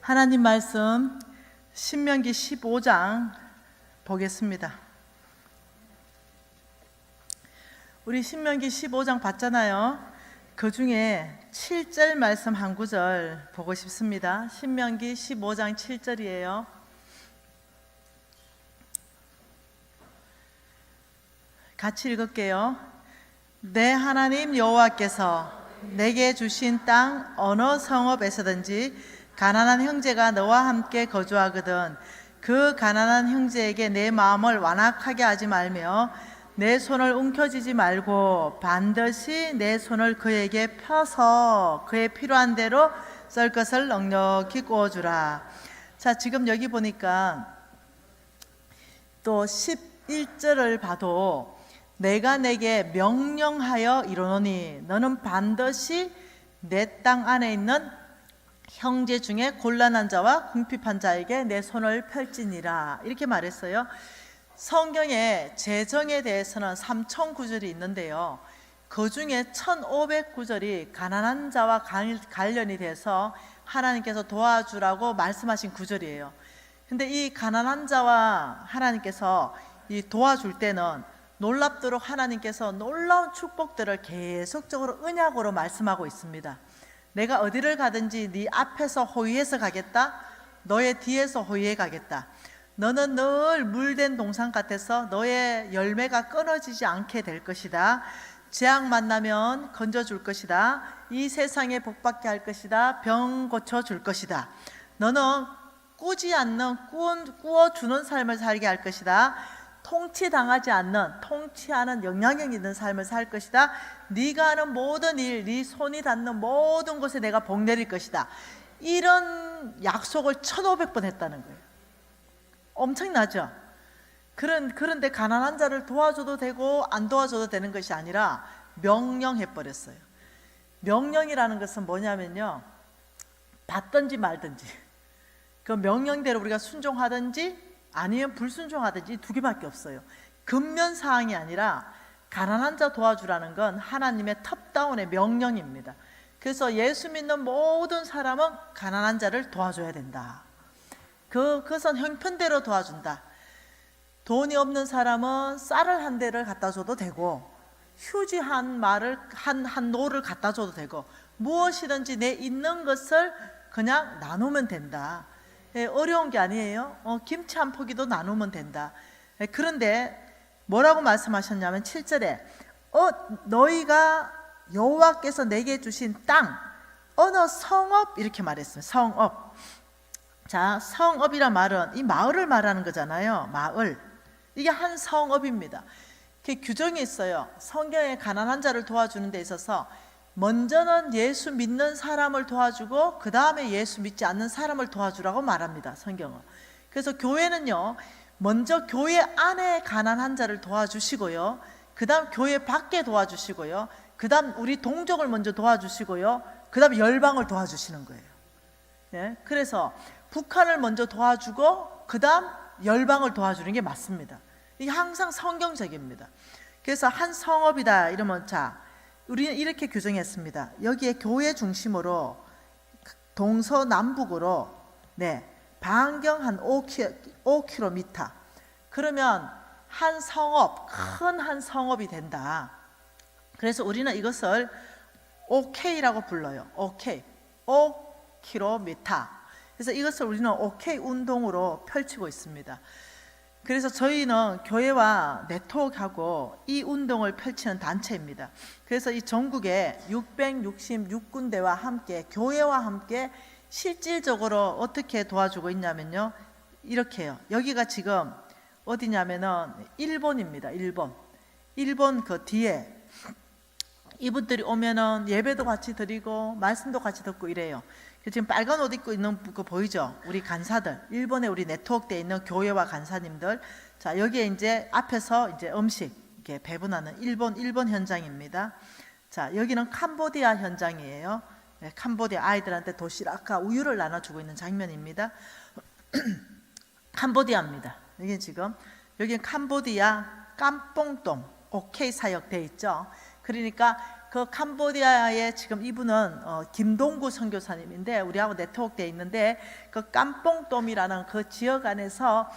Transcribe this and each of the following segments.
하나님 말씀 신명기 15장 보겠습니다. 우리 신명기 15장 봤잖아요. 그 중에 7절 말씀 한 구절 보고 싶습니다. 신명기 15장 7절이에요. 같이 읽을게요. 내 하나님 여호와께서 내게 주신 땅 어느 성읍에서든지 가난한 형제가 너와 함께 거주하거든 그 가난한 형제에게 내 마음을 완악하게 하지 말며 내 손을 움켜쥐지 말고 반드시 내 손을 그에게 펴서 그의 필요한 대로 쓸 것을 넉넉히 구워주라. 자, 지금 여기 보니까 또 11절을 봐도 내가 내게 명령하여 이르노니 너는 반드시 내 땅 안에 있는 형제 중에 곤란한 자와 궁핍한 자에게 내 손을 펼지니라, 이렇게 말했어요. 성경에 재정에 대해서는 3000구절이 있는데요, 그 중에 1500구절이 가난한 자와 관련이 돼서 하나님께서 도와주라고 말씀하신 구절이에요. 근데 이 가난한 자와 하나님께서 이 도와줄 때는 놀랍도록 하나님께서 놀라운 축복들을 계속적으로 언약으로 말씀하고 있습니다. 내가 어디를 가든지 네 앞에서 호위해서 가겠다, 너의 뒤에서 호위해 가겠다. 너는 늘 물된 동산 같아서 너의 열매가 끊어지지 않게 될 것이다. 재앙 만나면 건져줄 것이다. 이 세상에 복받게 할 것이다. 병 고쳐줄 것이다. 너는 꾸지 않는 꾸어주는 삶을 살게 할 것이다. 통치당하지 않는, 통치하는 영향력 있는 삶을 살 것이다. 네가 하는 모든 일, 네 손이 닿는 모든 곳에 내가 복 내릴 것이다. 이런 약속을 1500번 했다는 거예요. 엄청나죠? 그런데 가난한 자를 도와줘도 되고 안 도와줘도 되는 것이 아니라 명령해버렸어요. 명령이라는 것은 뭐냐면요, 받든지 말든지, 그 명령대로 우리가 순종하든지 아니면 불순종하든지 두 개밖에 없어요. 근면사항이 아니라 가난한 자 도와주라는 건 하나님의 탑다운의 명령입니다. 그래서 예수 믿는 모든 사람은 가난한 자를 도와줘야 된다. 그것은 형편대로 도와준다. 돈이 없는 사람은 쌀을 한 대를 갖다 줘도 되고 휴지 한 노를 갖다 줘도 되고 무엇이든지 내 있는 것을 그냥 나누면 된다. 어려운 게 아니에요. 김치 한 포기도 나누면 된다. 그런데 뭐라고 말씀하셨냐면 7절에 너희가 여호와께서 내게 주신 땅 어느 성읍, 이렇게 말했어요. 성읍. 자, 성읍이란 말은 이 마을을 말하는 거잖아요. 마을. 이게 한 성읍입니다. 그 규정이 있어요. 성경에 가난한 자를 도와주는 데 있어서 먼저는 예수 믿는 사람을 도와주고 그 다음에 예수 믿지 않는 사람을 도와주라고 말합니다, 성경은. 그래서 교회는요, 먼저 교회 안에 가난한 자를 도와주시고요, 그 다음 교회 밖에 도와주시고요, 그 다음 우리 동족을 먼저 도와주시고요, 그 다음 열방을 도와주시는 거예요. 네? 그래서 북한을 먼저 도와주고 그 다음 열방을 도와주는 게 맞습니다. 이게 항상 성경적입니다. 그래서 한 성읍이다 이러면, 자, 우리는 이렇게 규정했습니다. 여기에 교회 중심으로 동서남북으로 반경 한 5km, 그러면 한 성읍, 큰 한 성읍이 된다. 그래서 우리는 이것을 OK라고 불러요. OK, 5km. 그래서 이것을 우리는 OK 운동으로 펼치고 있습니다. 그래서 저희는 교회와 네트워크하고 이 운동을 펼치는 단체입니다. 그래서 이 전국에 666군데와 함께, 교회와 함께 실질적으로 어떻게 도와주고 있냐면요, 이렇게 해요. 여기가 지금 어디냐면은 일본입니다. 일본 그 뒤에 이분들이 오면은 예배도 같이 드리고 말씀도 같이 듣고 이래요. 지금 빨간 옷 입고 있는 거 보이죠? 우리 간사들, 일본에 우리 네트워크되어 있는 교회와 간사님들. 자, 여기에 이제 앞에서 이제 음식 이렇게 배분하는 일본 현장입니다. 자, 여기는 캄보디아 현장이에요. 네, 캄보디아 아이들한테 도시락과 우유를 나눠주고 있는 장면입니다. 캄보디아입니다. 여기는 캄보디아 깜뽕동 OK 사역 돼 있죠. 그러니까 그 캄보디아에 지금 이분은 김동구 선교사님인데 우리하고 네트워크돼 있는데 그 깜뽕돔이라는 그 지역 안에서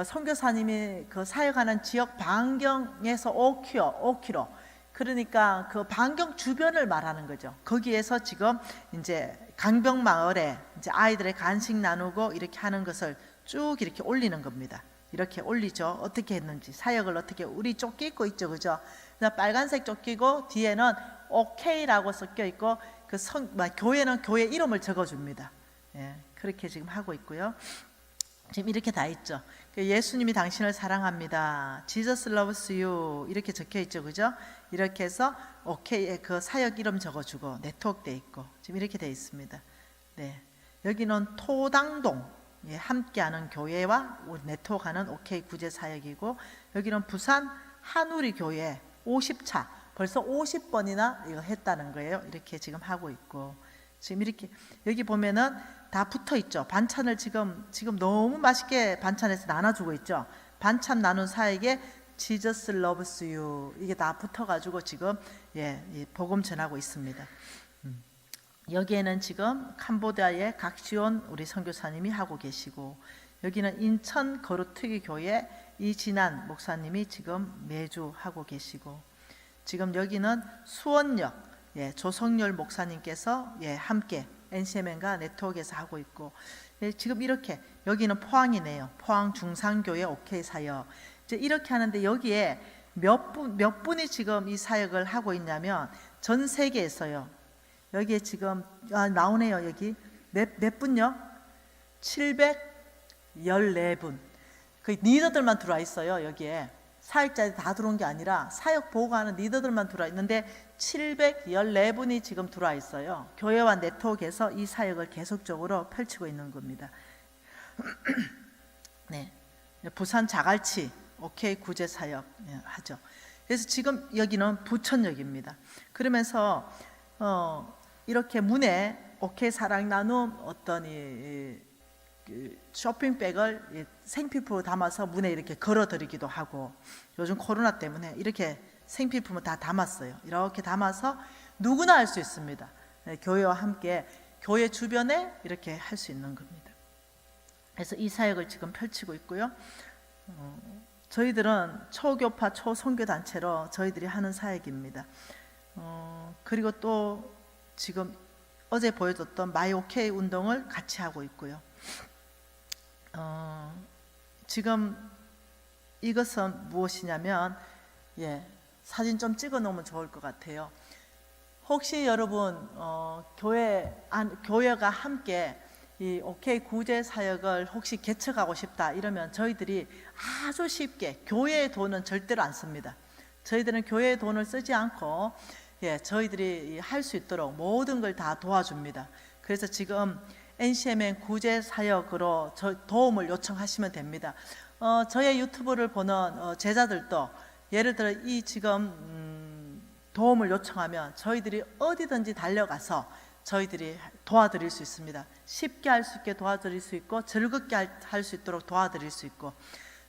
선교사님이 그 사역하는 지역 반경에서 5km 그러니까 그 반경 주변을 말하는 거죠. 거기에서 지금 이제 강병마을에 이제 아이들의 간식 나누고 이렇게 하는 것을 쭉 이렇게 올리는 겁니다. 이렇게 올리죠. 어떻게 했는지 사역을 어떻게 우리 조끼 입고 있죠, 그죠? 빨간색 조끼고 뒤에는 OK라고 섞여 있고 그 교회는 교회 이름을 적어줍니다. 예, 그렇게 지금 하고 있고요. 지금 이렇게 다 있죠. 예수님이 당신을 사랑합니다. Jesus loves you 이렇게 적혀 있죠, 그죠? 이렇게 해서 OK에 그 사역 이름 적어주고 네트워크돼 있고 지금 이렇게 돼 있습니다. 네, 여기는 토당동. 예, 함께하는 교회와 네트워크하는 OK 구제 사역이고 여기는 부산 한우리 교회 50차 벌써 50번이나 이거 했다는 거예요. 이렇게 지금 하고 있고 지금 이렇게 여기 보면은 다 붙어 있죠. 반찬을 지금 너무 맛있게 반찬에서 나눠주고 있죠. 반찬 나눈 사역에 Jesus loves you 이게 다 붙어가지고 지금 복음 전하고 있습니다. 여기에는 지금 캄보디아의 각시온 우리 선교사님이 하고 계시고 여기는 인천 거루특위 교회 이진한 목사님이 지금 매주 하고 계시고 지금 여기는 수원역 조성열 목사님께서 함께 NCMN과 네트워크에서 하고 있고 지금 이렇게 여기는 포항이네요. 포항 중상교회 OK 사역 이제 이렇게 하는데 여기에 몇 분이 지금 이 사역을 하고 있냐면 전 세계에서요. 여기에 지금 나오네요. 여기 몇 분요? 714분. 그 리더들만 들어와 있어요. 여기에 사역자들이 다 들어온 게 아니라 사역 보고하는 리더들만 들어와 있는데 714분이 지금 들어와 있어요. 교회와 네트워크에서 이 사역을 계속적으로 펼치고 있는 겁니다. 네, 부산 자갈치 OK 구제 사역 하죠. 그래서 지금 여기는 부천역입니다. 그러면서 이렇게 문에 OK 사랑 나눔 어떤 쇼핑백을 생필품을 담아서 문에 이렇게 걸어드리기도 하고 요즘 코로나 때문에 이렇게 생필품을 다 담았어요. 이렇게 담아서 누구나 할 수 있습니다. 교회와 함께 교회 주변에 이렇게 할 수 있는 겁니다. 그래서 이 사역을 지금 펼치고 있고요. 저희들은 초교파 초선교단체로 저희들이 하는 사역입니다. 그리고 또 지금 어제 보여줬던 마이오케이 운동을 같이 하고 있고요. 지금 이것은 무엇이냐면 사진 좀 찍어 놓으면 좋을 것 같아요. 혹시 여러분 교회가 함께 이 OK 구제 사역을 혹시 개척하고 싶다 이러면 저희들이 아주 쉽게 교회의 돈은 절대로 안 씁니다. 저희들은 교회의 돈을 쓰지 않고 저희들이 할 수 있도록 모든 걸 다 도와줍니다. 그래서 지금 NCMN 구제 사역으로 도움을 요청하시면 됩니다. 저의 유튜브를 보는 제자들도 예를 들어 이 지금 도움을 요청하면 저희들이 어디든지 달려가서 저희들이 도와드릴 수 있습니다. 쉽게 할 수 있게 도와드릴 수 있고 즐겁게 할 수 있도록 도와드릴 수 있고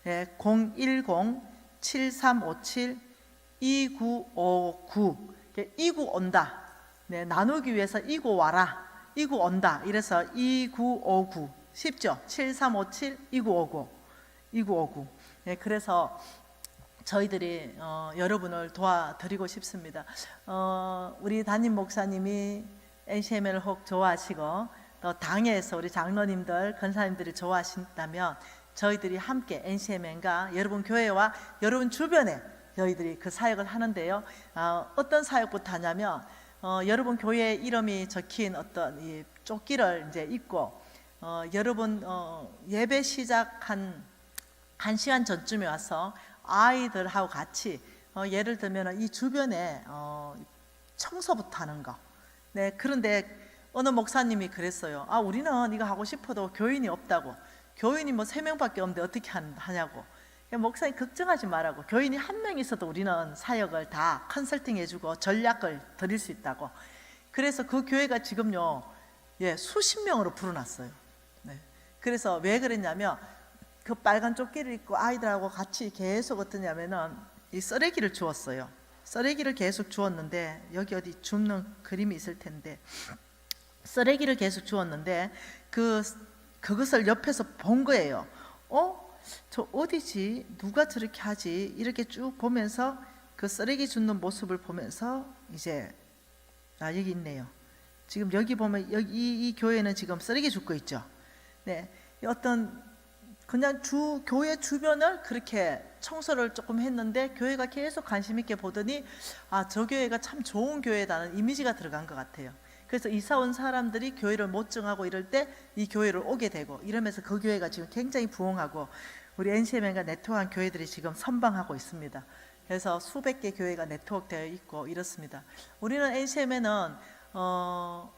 010-7357-2959 이구 온다. 나누기 위해서 이구 와라. 이구 온다. 이래서 2959 쉽죠? 7357-2959 2959 그래서 저희들이 여러분을 도와드리고 싶습니다. 우리 담임 목사님이 NCMN을 혹 좋아하시고 또 당에서 우리 장로님들, 권사님들이 좋아하신다면 저희들이 함께 NCMN과 여러분 교회와 여러분 주변에 저희들이 그 사역을 하는데요. 어떤 사역부터 하냐면 여러분 교회 이름이 적힌 어떤 이 조끼를 이제 입고 여러분 예배 시작한 1시간 전쯤에 와서 아이들하고 같이 예를 들면 이 주변에 청소부터 하는 거. 그런데 어느 목사님이 그랬어요. 우리는 이거 하고 싶어도 교인이 없다고. 교인이 뭐 3명밖에 없는데 어떻게 하냐고. 목사님 걱정하지 말라고. 교인이 1명 있어도 우리는 사역을 다 컨설팅 해주고 전략을 드릴 수 있다고. 그래서 그 교회가 지금요 수십 명으로 불어났어요. 그래서 왜 그랬냐면 그 빨간 조끼를 입고 아이들하고 같이 계속 어떠냐면은 이 쓰레기를 주웠어요. 쓰레기를 계속 주었는데, 여기 어디 줍는 그림이 있을 텐데, 쓰레기를 계속 주었는데 그것을 옆에서 본 거예요. 저 어디지? 누가 저렇게 하지? 이렇게 쭉 보면서 그 쓰레기 줍는 모습을 보면서 이제 여기 있네요. 지금 여기 보면 여기 이 교회는 지금 쓰레기 줍고 있죠. 네, 어떤 그냥 교회 주변을 그렇게 청소를 조금 했는데 교회가 계속 관심 있게 보더니 저 교회가 참 좋은 교회다는 이미지가 들어간 것 같아요. 그래서 이사 온 사람들이 교회를 못 정하고 이럴 때 이 교회를 오게 되고 이러면서 그 교회가 지금 굉장히 부흥하고 우리 NCM과 네트워크한 교회들이 지금 선방하고 있습니다. 그래서 수백 개 교회가 네트워크되어 있고 이렇습니다. 우리는 NCM에는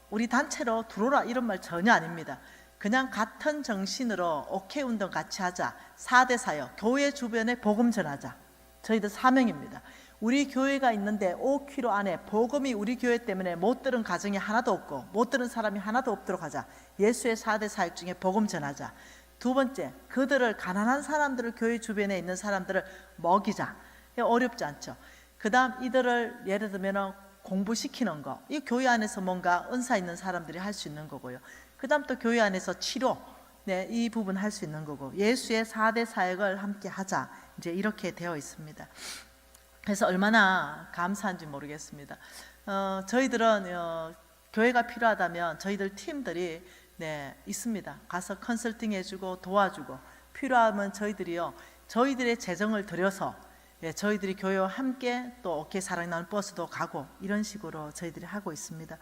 우리 단체로 들어오라 이런 말 전혀 아닙니다. 그냥 같은 정신으로 오케이 운동 같이 하자. 4대 사역, 교회 주변에 복음 전하자. 저희들 사명입니다. 우리 교회가 있는데 5km 안에 복음이 우리 교회 때문에 못 들은 가정이 하나도 없고 못 들은 사람이 하나도 없도록 하자. 예수의 4대 사역 중에 복음 전하자. 두 번째, 그들을 가난한 사람들을 교회 주변에 있는 사람들을 먹이자. 어렵지 않죠. 그 다음 이들을 예를 들면 공부시키는 거, 이 교회 안에서 뭔가 은사 있는 사람들이 할 수 있는 거고요. 그 다음 또 교회 안에서 치료, 네, 이 부분 할 수 있는 거고 예수의 4대 사역을 함께 하자. 이제 이렇게 되어 있습니다. 그래서 얼마나 감사한지 모르겠습니다. 저희들은 교회가 필요하다면 저희들 팀들이 있습니다. 가서 컨설팅 해주고 도와주고 필요하면 저희들의 재정을 들여서 저희들이 교회와 함께 또 어깨 사랑 나는 버스도 가고 이런 식으로 저희들이 하고 있습니다.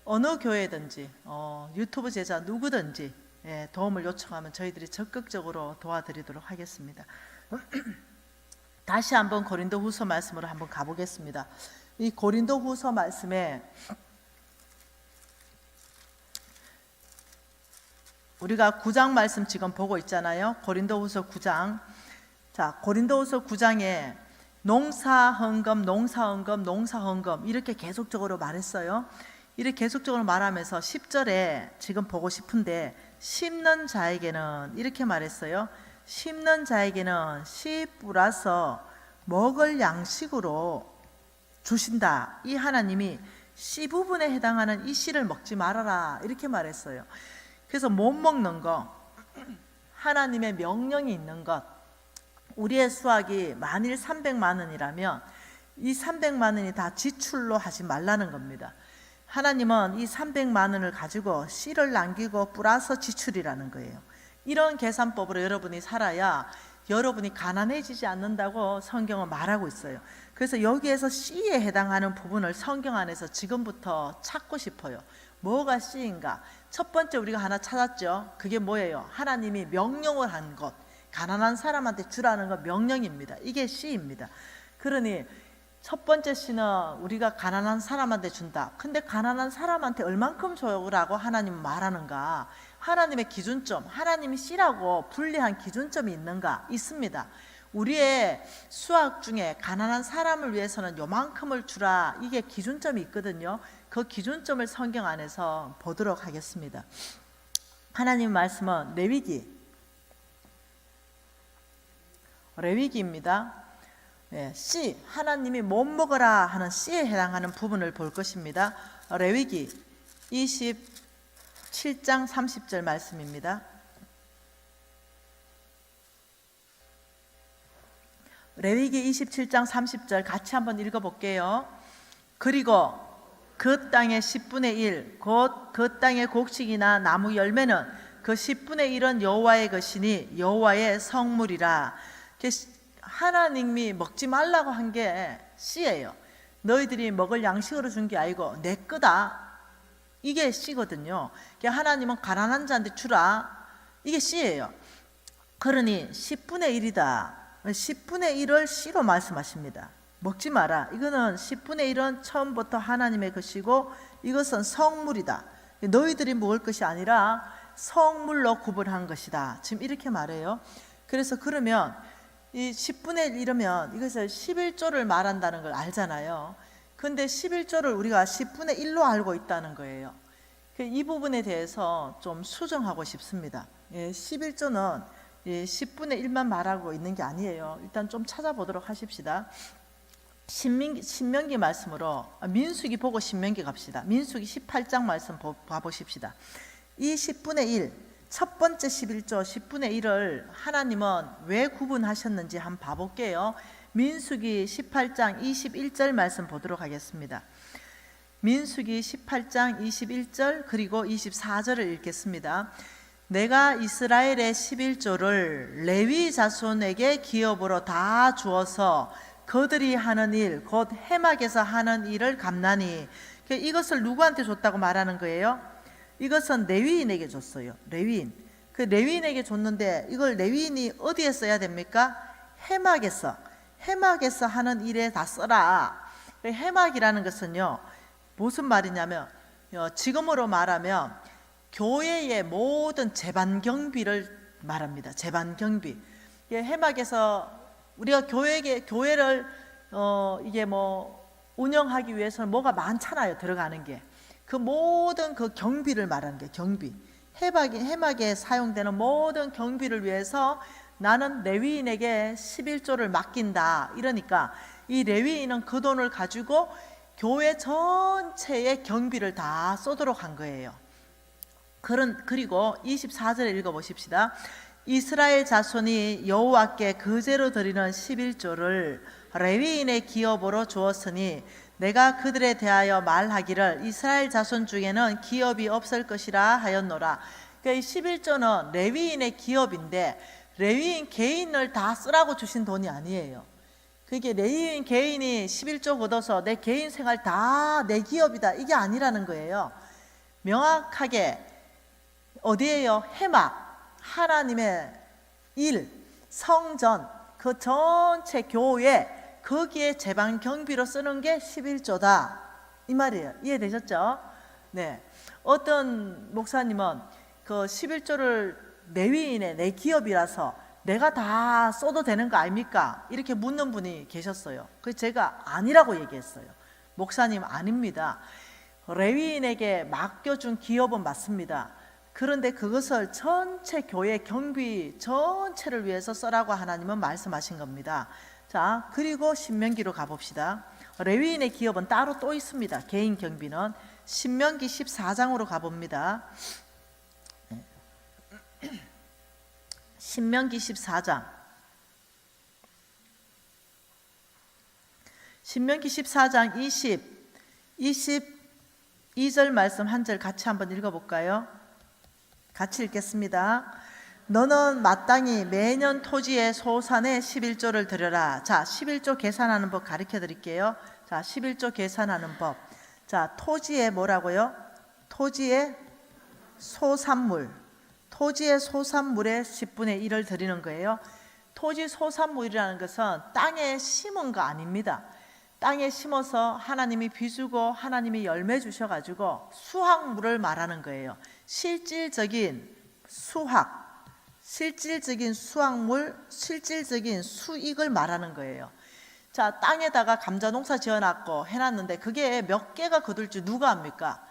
어느 교회든지 유튜브 제자 누구든지 도움을 요청하면 저희들이 적극적으로 도와드리도록 하겠습니다. 다시 한번 고린도후서 말씀으로 한번 가보겠습니다. 이 고린도후서 말씀에 우리가 9장 말씀 지금 보고 있잖아요. 고린도후서 9장. 자, 고린도후서 9장에 농사헌금, 농사헌금, 농사헌금 이렇게 계속적으로 말했어요. 이렇게 계속적으로 말하면서 10절에 지금 보고 싶은데 심는 자에게는 이렇게 말했어요. 심는 자에게는 씨 뿌라서 먹을 양식으로 주신다. 이 하나님이 씨 부분에 해당하는 이 씨를 먹지 말아라 이렇게 말했어요. 그래서 못 먹는 거, 하나님의 명령이 있는 것, 우리의 수확이 만일 300만 원이라면 이 300만 원이 다 지출로 하지 말라는 겁니다. 하나님은 이 300만 원을 가지고 씨를 남기고 뿌라서 지출이라는 거예요. 이런 계산법으로 여러분이 살아야 여러분이 가난해지지 않는다고 성경은 말하고 있어요. 그래서 여기에서 씨에 해당하는 부분을 성경 안에서 지금부터 찾고 싶어요. 뭐가 씨인가? 첫 번째 우리가 하나 찾았죠. 그게 뭐예요? 하나님이 명령을 한 것, 가난한 사람한테 주라는 건 명령입니다. 이게 씨입니다. 그러니 첫 번째 씨는 우리가 가난한 사람한테 준다. 근데 가난한 사람한테 얼만큼 줘라고 하나님은 말하는가? 하나님의 기준점, 하나님이 씨라고 분리한 기준점이 있는가? 있습니다. 우리의 수학 중에 가난한 사람을 위해서는 요만큼을 주라, 이게 기준점이 있거든요. 그 기준점을 성경 안에서 보도록 하겠습니다. 하나님 말씀은 레위기입니다. 씨, 하나님이 못 먹어라 하는 씨에 해당하는 부분을 볼 것입니다. 레위기 27장 30절 말씀입니다. 레위기 27장 30절 같이 한번 읽어볼게요. 그리고 그 땅의 10분의 1 곧 그 땅의 곡식이나 나무 열매는 그 10분의 1은 여호와의 것이니 여호와의 성물이라. 하나님이 먹지 말라고 한 게 씨예요. 너희들이 먹을 양식으로 준 게 아니고 내 거다. 이게 씨거든요. 하나님은 가난한 자한테 주라. 이게 씨예요. 그러니 10분의 1이다. 10분의 1을 씨로 말씀하십니다. 먹지 마라. 이거는 10분의 1은 처음부터 하나님의 것이고 이것은 성물이다. 너희들이 먹을 것이 아니라 성물로 구분한 것이다. 지금 이렇게 말해요. 그래서 그러면 이 10분의 1 이러면 이것을 11조를 말한다는 걸 알잖아요. 근데 11조를 우리가 10분의 1로 알고 있다는 거예요. 이 부분에 대해서 좀 수정하고 싶습니다. 11조는 10분의 1만 말하고 있는 게 아니에요. 일단 좀 찾아보도록 하십시다. 신명기 말씀으로 민수기 보고 신명기 갑시다. 민수기 18장 말씀 봐보십시다. 이 10분의 1, 첫 번째 11조 10분의 1을 하나님은 왜 구분하셨는지 한번 봐볼게요. 민수기 18장 21절 말씀 보도록 하겠습니다. 민수기 18장 21절 그리고 24절을 읽겠습니다. 내가 이스라엘의 11조를 레위 자손에게 기업으로 다 주어서 그들이 하는 일, 곧 해막에서 하는 일을 갚나니. 이것을 누구한테 줬다고 말하는 거예요? 이것은 레위인에게 줬어요. 레위인. 그 레위인에게 줬는데 이걸 레위인이 어디에 써야 됩니까? 해막에서 하는 일에 다 써라. 해막이라는 것은요, 무슨 말이냐면 지금으로 말하면 교회의 모든 제반 경비를 말합니다. 제반 경비. 해막에서 우리가 교회를 이게 뭐 운영하기 위해서는 뭐가 많잖아요. 들어가는 게. 그 모든 그 경비를 말하는 게 경비. 해막에 사용되는 모든 경비를 위해서 나는 레위인에게 11조를 맡긴다. 이러니까 이 레위인은 그 돈을 가지고 교회 전체의 경비를 다 쏘도록 한 거예요. 그리고 24절에 읽어보십시다. 이스라엘 자손이 여호와께 그제로 드리는 11조를 레위인의 기업으로 주었으니 내가 그들에 대하여 말하기를 이스라엘 자손 중에는 기업이 없을 것이라 하였노라. 그러니까 이 11조는 레위인의 기업인데 레위인 개인을 다 쓰라고 주신 돈이 아니에요. 그게 레위인 개인이 11조 걷어서 내 개인 생활 다 내 기업이다, 이게 아니라는 거예요. 명확하게 어디에요? 해막, 하나님의 일, 성전, 그 전체 교회, 거기에 제반 경비로 쓰는 게 11조다 이 말이에요. 이해되셨죠? 네. 어떤 목사님은 그 11조를 레위인의 내 기업이라서 내가 다 써도 되는 거 아닙니까? 이렇게 묻는 분이 계셨어요. 그래서 제가 아니라고 얘기했어요. 목사님, 아닙니다. 레위인에게 맡겨준 기업은 맞습니다. 그런데 그것을 전체 교회 경비 전체를 위해서 써라고 하나님은 말씀하신 겁니다. 자, 그리고 신명기로 가봅시다. 레위인의 기업은 따로 또 있습니다. 개인 경비는. 신명기 14장으로 가봅니다. 신명기 14장. 신명기 14장 22절 말씀 한 절 같이 한번 읽어볼까요? 같이 읽겠습니다. 너는 마땅히 매년 토지의 소산의 11조를 드려라. 자, 11조 계산하는 법 가르쳐 드릴게요. 자, 11조 계산하는 법. 자, 토지에 뭐라고요? 토지의 소산물. 토지의 소산물의 10분의 1을 드리는 거예요. 토지 소산물이라는 것은 땅에 심은 거 아닙니다. 땅에 심어서 하나님이 비주고 하나님이 열매 주셔가지고 수확물을 말하는 거예요. 실질적인 수확물, 실질적인 수익을 말하는 거예요. 자, 땅에다가 감자 농사 지어놨고 해놨는데 그게 몇 개가 거둘지 누가 압니까?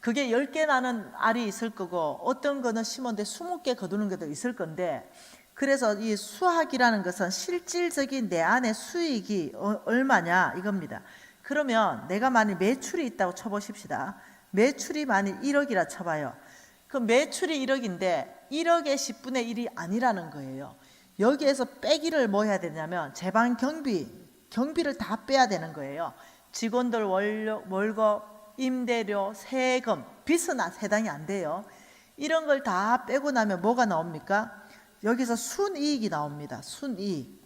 그게 10개 나는 알이 있을 거고 어떤 거는 심었는데 20개 거두는 것도 있을 건데, 그래서 이 수학이라는 것은 실질적인 내 안의 수익이 얼마냐 이겁니다. 그러면 내가 만일 매출이 있다고 쳐보십시다. 매출이 만일 1억이라 쳐봐요. 그 매출이 1억인데 1억의 10분의 1이 아니라는 거예요. 여기에서 빼기를 뭐 해야 되냐면 제반 경비를 다 빼야 되는 거예요. 직원들 월급, 임대료, 세금, 빚은 해당이 안 돼요. 이런 걸 다 빼고 나면 뭐가 나옵니까? 여기서 순이익이 나옵니다. 순이익.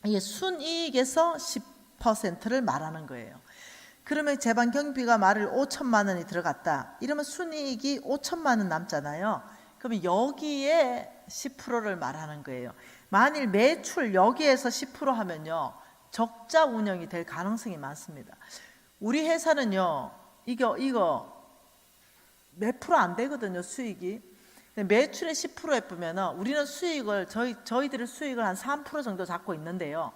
이게 순이익에서 10%를 말하는 거예요. 그러면 제반 경비가 말을 5천만 원이 들어갔다. 이러면 순이익이 5천만 원 남잖아요. 그러면 여기에 10%를 말하는 거예요. 만일 매출 여기에서 10% 하면요, 적자 운영이 될 가능성이 많습니다. 우리 회사는요, 이거 몇 프로 안 되거든요, 수익이. 매출의 10%에 보면 우리는 수익을 저희들의 수익을 한 3% 정도 잡고 있는데요.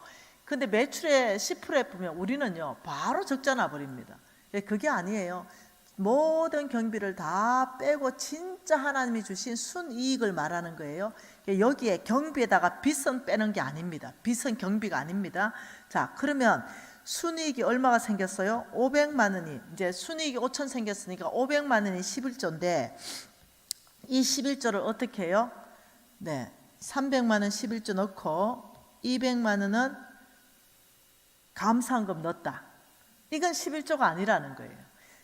근데 매출의 10%에 보면 우리는요 바로 적자 나버립니다. 그게 아니에요. 모든 경비를 다 빼고 진짜 하나님이 주신 순이익을 말하는 거예요. 여기에 경비에다가 빚은 빼는 게 아닙니다. 빚은 경비가 아닙니다. 자, 그러면 순이익이 얼마가 생겼어요? 500만 원이, 이제 순이익이 5천 생겼으니까 500만 원이 11조인데 이 11조를 어떻게 해요? 네, 300만 원 11조 넣고 200만 원은 감사한금 넣었다. 이건 11조가 아니라는 거예요.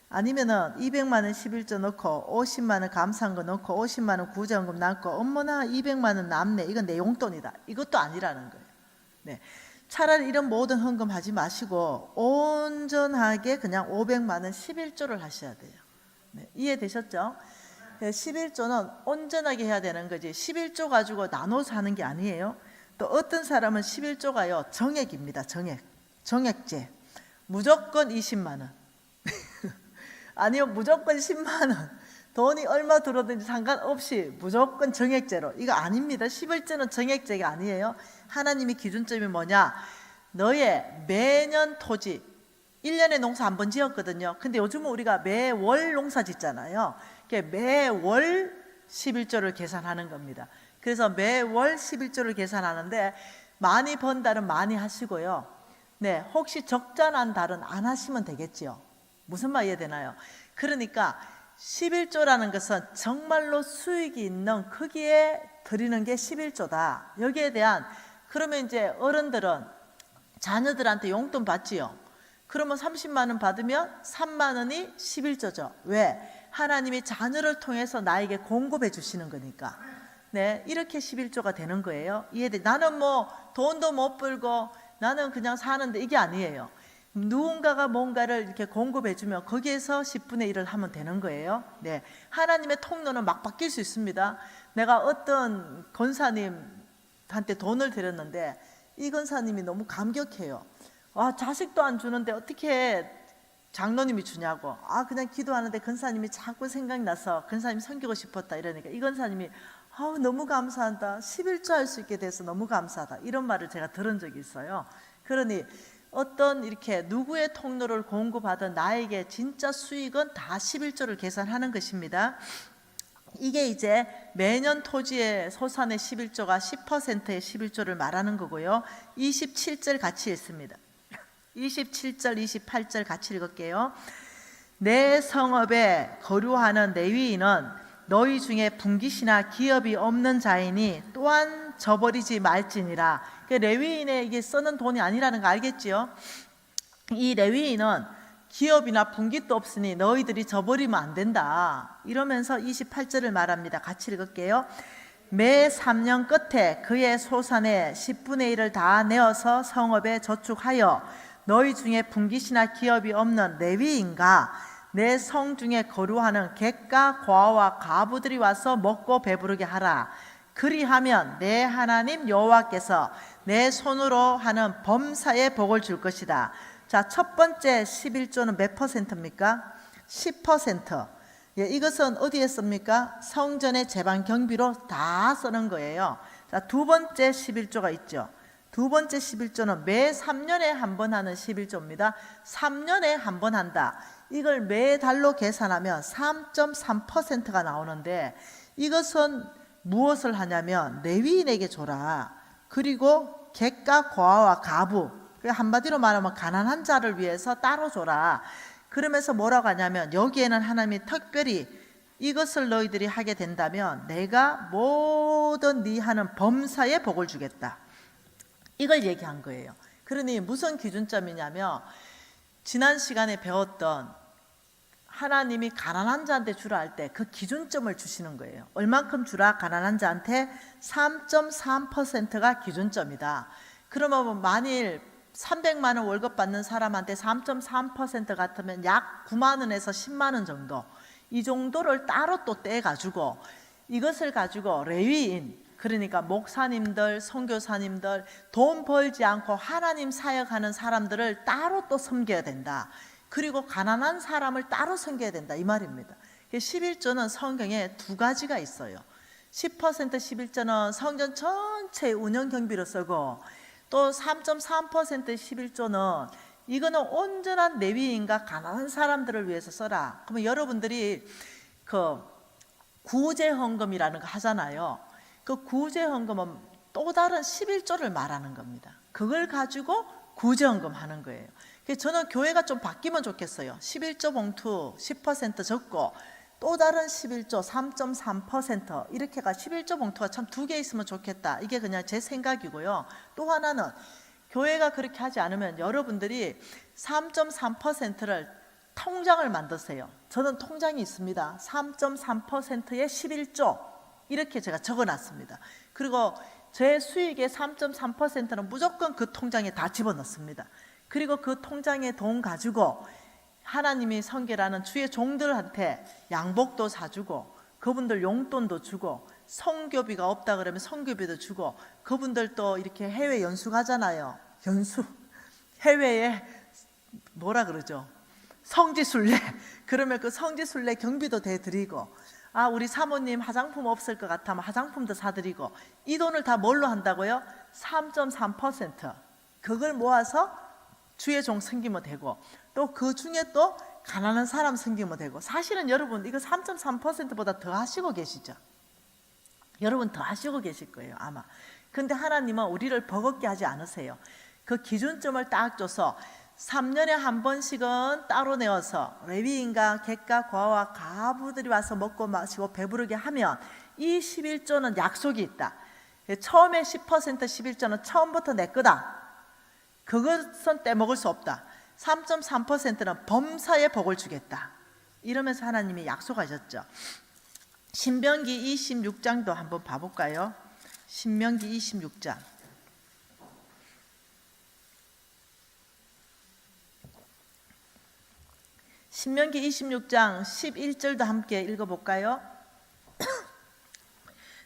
아니면은 200만 원 11조 넣고 50만 원 감사한금 넣고 50만 원 구제헌금 넣고 어머나 200만 원 남네. 이건 내 용돈이다. 이것도 아니라는 거예요. 네. 차라리 이런 모든 헌금 하지 마시고 온전하게 그냥 500만 원 11조를 하셔야 돼요. 네. 이해되셨죠? 11조는 온전하게 해야 되는 거지 11조 가지고 나눠서 하는 게 아니에요. 또 어떤 사람은 11조가요 정액입니다. 정액제. 무조건 20만 원 아니요 무조건 10만 원 돈이 얼마 들어든지 상관없이 무조건 정액제로. 이거 아닙니다. 11조는 정액제가 아니에요. 하나님의 기준점이 뭐냐, 너의 매년 토지 1년에 농사 한 번 지었거든요. 근데 요즘은 우리가 매월 농사 짓잖아요. 매월 11조를 계산하는 겁니다. 그래서 매월 11조를 계산하는데 많이 번 달은 많이 하시고요. 네, 혹시 적자 난 달은 안 하시면 되겠지요. 무슨 말 이해되나요? 그러니까 11조라는 것은 정말로 수익이 있는 크기에 드리는 게 11조다. 여기에 대한, 그러면 이제 어른들은 자녀들한테 용돈 받지요. 그러면 30만 원 받으면 3만 원이 11조죠. 왜? 하나님이 자녀를 통해서 나에게 공급해 주시는 거니까. 네, 이렇게 11조가 되는 거예요. 이해돼? 나는 뭐 돈도 못 벌고 나는 그냥 사는데 이게 아니에요. 누군가가 뭔가를 이렇게 공급해 주면 거기에서 10분의 1을 하면 되는 거예요. 네, 하나님의 통로는 막 바뀔 수 있습니다. 내가 어떤 권사님한테 돈을 드렸는데 이 권사님이 너무 감격해요. 아, 자식도 안 주는데 어떻게 장로님이 주냐고. 아, 그냥 기도하는데 권사님이 자꾸 생각나서 권사님 섬기고 싶었다 이러니까 이 권사님이 너무 감사하다. 11조 할 수 있게 돼서 너무 감사하다. 이런 말을 제가 들은 적이 있어요. 그러니 어떤 이렇게 누구의 통로를 공급하든 나에게 진짜 수익은 다 11조를 계산하는 것입니다. 이게 이제 매년 토지의 소산의 11조가 10%의 11조를 말하는 거고요. 27절 같이 읽습니다. 27절 28절 같이 읽을게요. 내 성읍에 거류하는 레위인은 너희 중에 분깃이나 기업이 없는 자이니 또한 저버리지 말지니라. 레위인에게 쓰는 돈이 아니라는 거 알겠지요? 이 레위인은 기업이나 분깃도 없으니 너희들이 저버리면 안 된다. 이러면서 28절을 말합니다. 같이 읽을게요. 매 3년 끝에 그의 소산의 10분의 1을 다 내어서 성읍에 저축하여 너희 중에 분깃이나 기업이 없는 레위인과 내 성 중에 거류하는 객과 고아와 가부들이 와서 먹고 배부르게 하라. 그리하면 내 하나님 여호와께서 내 손으로 하는 범사에 복을 줄 것이다. 자, 첫 번째 11조는 몇 퍼센트입니까? 10%. 예, 이것은 어디에 씁니까? 성전의 제방 경비로 다 쓰는 거예요. 자, 두 번째 11조가 있죠. 두 번째 11조는 매 3년에 한 번 하는 11조입니다. 3년에 한 번 한다. 이걸 매달로 계산하면 3.3%가 나오는데 이것은 무엇을 하냐면 레위인에게 줘라. 그리고 객과 고아와 가부, 한마디로 말하면 가난한 자를 위해서 따로 줘라. 그러면서 뭐라고 하냐면 여기에는 하나님이 특별히 이것을 너희들이 하게 된다면 내가 모든 네 하는 범사에 복을 주겠다. 이걸 얘기한 거예요. 그러니 무슨 기준점이냐면 지난 시간에 배웠던 하나님이 가난한 자한테 주라 할 때 그 기준점을 주시는 거예요. 얼만큼 주라? 가난한 자한테 3.3%가 기준점이다. 그러면 만일 300만 원 월급 받는 사람한테 3.3% 같으면 약 9만 원에서 10만 원 정도, 이 정도를 따로 또 떼가지고 이것을 가지고 레위인, 그러니까 목사님들, 선교사님들, 돈 벌지 않고 하나님 사역하는 사람들을 따로 또 섬겨야 된다. 그리고 가난한 사람을 따로 섬겨야 된다, 이 말입니다. 11조는 성경에 두 가지가 있어요. 10% 11조는 성전 전체 운영 경비로 쓰고, 또 3.3% 11조는 이거는 온전한 레위인과 가난한 사람들을 위해서 써라. 그러면 여러분들이 그 구제헌금이라는 거 하잖아요. 그 구제헌금은 또 다른 11조를 말하는 겁니다. 그걸 가지고 구제헌금 하는 거예요. 그래서 저는 교회가 좀 바뀌면 좋겠어요. 11조 봉투 10% 적고 또 다른 11조 3.3% 이렇게가 11조 봉투가 참 2개 있으면 좋겠다. 이게 그냥 제 생각이고요. 또 하나는 교회가 그렇게 하지 않으면 여러분들이 3.3%를 통장을 만드세요. 저는 통장이 있습니다. 3.3%의 11조 이렇게 제가 적어놨습니다. 그리고 제 수익의 3.3%는 무조건 그 통장에 다 집어넣습니다. 그리고 그 통장에 돈 가지고 하나님이 성결하는 주의 종들한테 양복도 사주고 그분들 용돈도 주고 성교비가 없다 그러면 성교비도 주고 그분들 또 이렇게 해외 연수 가잖아요. 연수 해외에 뭐라 그러죠? 성지순례. 그러면 그 성지순례 경비도 대드리고 우리 사모님 화장품 없을 것 같으면 화장품도 사드리고 이 돈을 다 뭘로 한다고요? 3.3% 그걸 모아서 주의 종 섬기면 되고 또 그 중에 또 가난한 사람 섬기면 되고 사실은 여러분 이거 3.3%보다 더 하시고 계시죠? 여러분 더 하시고 계실 거예요 아마. 근데 하나님은 우리를 버겁게 하지 않으세요. 그 기준점을 딱 줘서 3년에 한 번씩은 따로 내어서 레위인과 객과 과와 가부들이 와서 먹고 마시고 배부르게 하면 이 11조는 약속이 있다. 처음에 10% 11조는 처음부터 내 거다. 그것은 떼먹을 수 없다. 3.3%는 범사에 복을 주겠다. 이러면서 하나님이 약속하셨죠. 신명기 26장도 한번 봐볼까요? 신명기 26장. 신명기 26장 11절도 함께 읽어볼까요?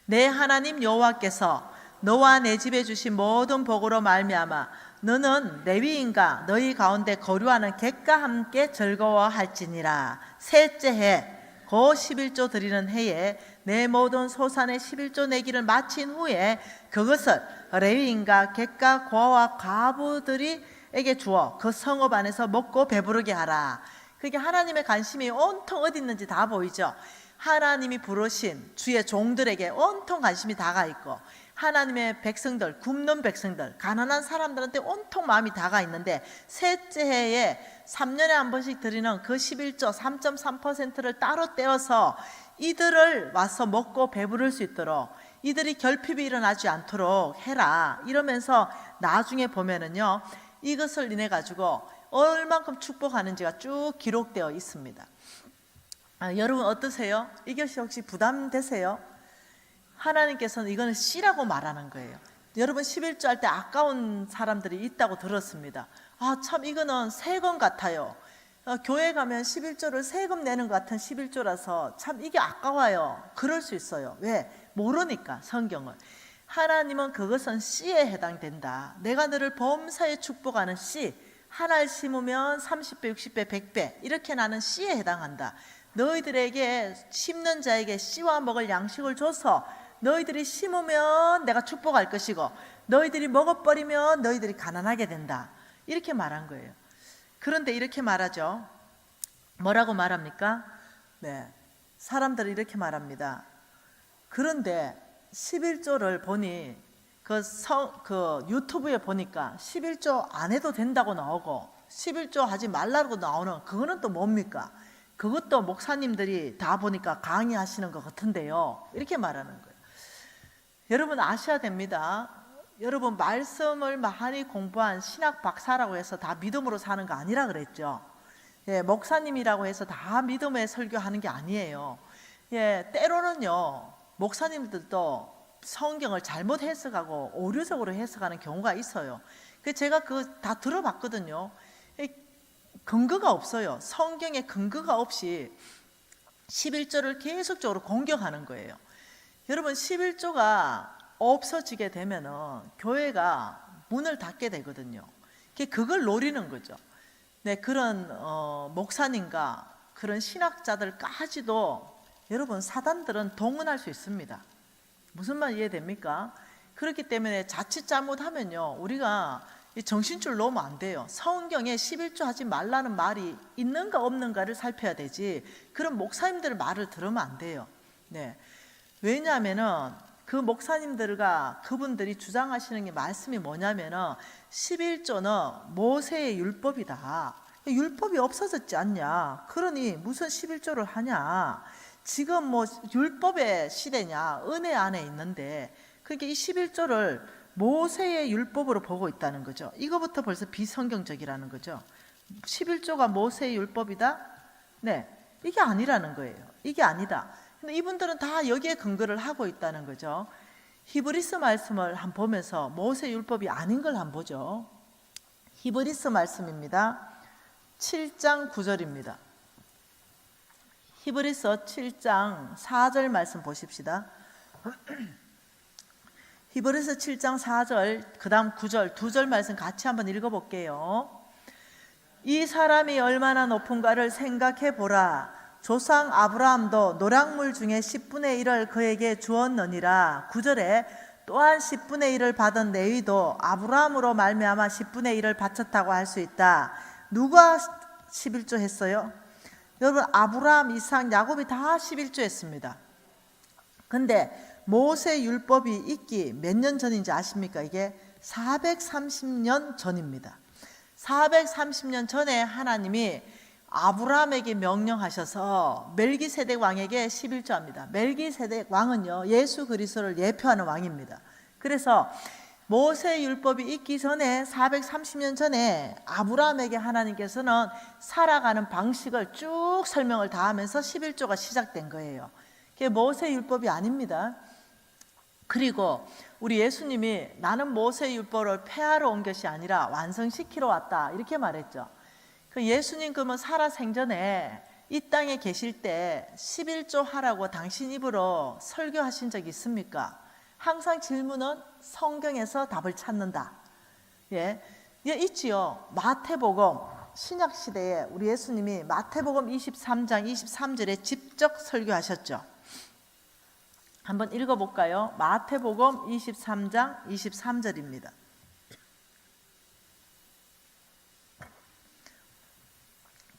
내 하나님 여호와께서 너와 내 집에 주신 모든 복으로 말미암아 너는 레위인과 너희 가운데 거류하는 객과 함께 즐거워할지니라. 셋째 해 그 11조 드리는 해에 내 모든 소산의 11조 내기를 마친 후에 그것을 레위인과 객과 고아와 가부들에게 주어 그 성읍 안에서 먹고 배부르게 하라. 그게 하나님의 관심이 온통 어디 있는지 다 보이죠. 하나님이 부르신 주의 종들에게 온통 관심이 다가 있고 하나님의 백성들, 굶는 백성들, 가난한 사람들한테 온통 마음이 다가 있는데 셋째 해에 3년에 한 번씩 드리는 그 11조 3.3%를 따로 떼어서 이들을 와서 먹고 배부를 수 있도록 이들이 결핍이 일어나지 않도록 해라. 이러면서 나중에 보면은요 이것을 인해 가지고 얼만큼 축복하는지가 쭉 기록되어 있습니다. 여러분 어떠세요? 이것이 혹시 부담되세요? 하나님께서는 이거는 씨라고 말하는 거예요. 여러분 11조 할 때 아까운 사람들이 있다고 들었습니다. 참 이거는 세금 같아요. 교회 가면 11조를 세금 내는 것 같은 11조라서 참 이게 아까워요. 그럴 수 있어요. 왜? 모르니까 성경을. 하나님은 그것은 씨에 해당된다. 내가 너를 범사에 축복하는 씨. 하나를 심으면 30배, 60배, 100배 이렇게 나는 씨에 해당한다. 너희들에게 심는 자에게 씨와 먹을 양식을 줘서 너희들이 심으면 내가 축복할 것이고 너희들이 먹어버리면 너희들이 가난하게 된다. 이렇게 말한 거예요. 그런데 이렇게 말하죠. 뭐라고 말합니까? 네, 사람들은 이렇게 말합니다. 그런데 11조를 보니 그 유튜브에 보니까 11조 안 해도 된다고 나오고 11조 하지 말라고 나오는 그거는 또 뭡니까? 그것도 목사님들이 다 보니까 강의하시는 것 같은데요. 이렇게 말하는 거예요. 여러분 아셔야 됩니다. 여러분 말씀을 많이 공부한 신학 박사라고 해서 다 믿음으로 사는 거 아니라 그랬죠. 목사님이라고 해서 다 믿음에 설교하는 게 아니에요. 때로는요 목사님들도 성경을 잘못 해석하고 오류적으로 해석하는 경우가 있어요. 제가 그거 다 들어봤거든요. 근거가 없어요. 성경에 근거가 없이 11조를 계속적으로 공격하는 거예요. 여러분 11조가 없어지게 되면은 교회가 문을 닫게 되거든요. 그걸 노리는 거죠. 네, 그런 목사님과 그런 신학자들까지도 여러분 사단들은 동원할 수 있습니다. 무슨 말 이해됩니까? 그렇기 때문에 자칫 잘못하면요 우리가 정신줄 놓으면 안 돼요. 성경에 11조 하지 말라는 말이 있는가 없는가를 살펴야 되지 그런 목사님들 말을 들으면 안 돼요. 네. 왜냐하면은 그 목사님들과 그분들이 주장하시는 게 말씀이 뭐냐면은 11조는 모세의 율법이다. 율법이 없어졌지 않냐. 그러니 무슨 11조를 하냐. 지금 뭐 율법의 시대냐. 은혜 안에 있는데 그러니까 이 11조를 모세의 율법으로 보고 있다는 거죠. 이거부터 벌써 비성경적이라는 거죠. 11조가 모세의 율법이다? 네, 이게 아니라는 거예요. 이게 아니다. 근데 이분들은 다 여기에 근거를 하고 있다는 거죠. 히브리스 말씀을 한번 보면서 모세 율법이 아닌 걸 한번 보죠. 히브리스 말씀입니다. 7장 9절입니다. 히브리서 7장 4절 말씀 보십시다. 히브리서 7장 4절 그 다음 9절 두 절 말씀 같이 한번 읽어볼게요. 이 사람이 얼마나 높은가를 생각해 보라. 조상 아브라함도 노략물 중에 10분의 1을 그에게 주었느니라. 9절에 또한 10분의 1을 받은 레위도 아브라함으로 말미암아 10분의 1을 바쳤다고 할 수 있다. 누가 11조 했어요? 여러분 아브라함, 이삭, 야곱이 다 11조 했습니다. 근데 모세 율법이 있기 몇 년 전인지 아십니까? 이게 430년 전입니다. 430년 전에 하나님이 아브라함에게 명령하셔서 멜기세덱 왕에게 11조 합니다. 멜기세덱 왕은요 예수 그리스도를 예표하는 왕입니다. 그래서 모세 율법이 있기 전에 430년 전에 아브라함에게 하나님께서는 살아가는 방식을 쭉 설명을 다 하면서 11조가 시작된 거예요. 그게 모세 율법이 아닙니다. 그리고 우리 예수님이 나는 모세 율법을 폐하러 온 것이 아니라 완성시키러 왔다 이렇게 말했죠. 그 예수님 그러면 살아 생전에 이 땅에 계실 때 11조 하라고 당신 입으로 설교하신 적 있습니까? 항상 질문은 성경에서 답을 찾는다. 예, 있지요. 마태복음 신약 시대에 우리 예수님이 마태복음 23장 23절에 직접 설교하셨죠. 한번 읽어볼까요? 마태복음 23장 23절입니다.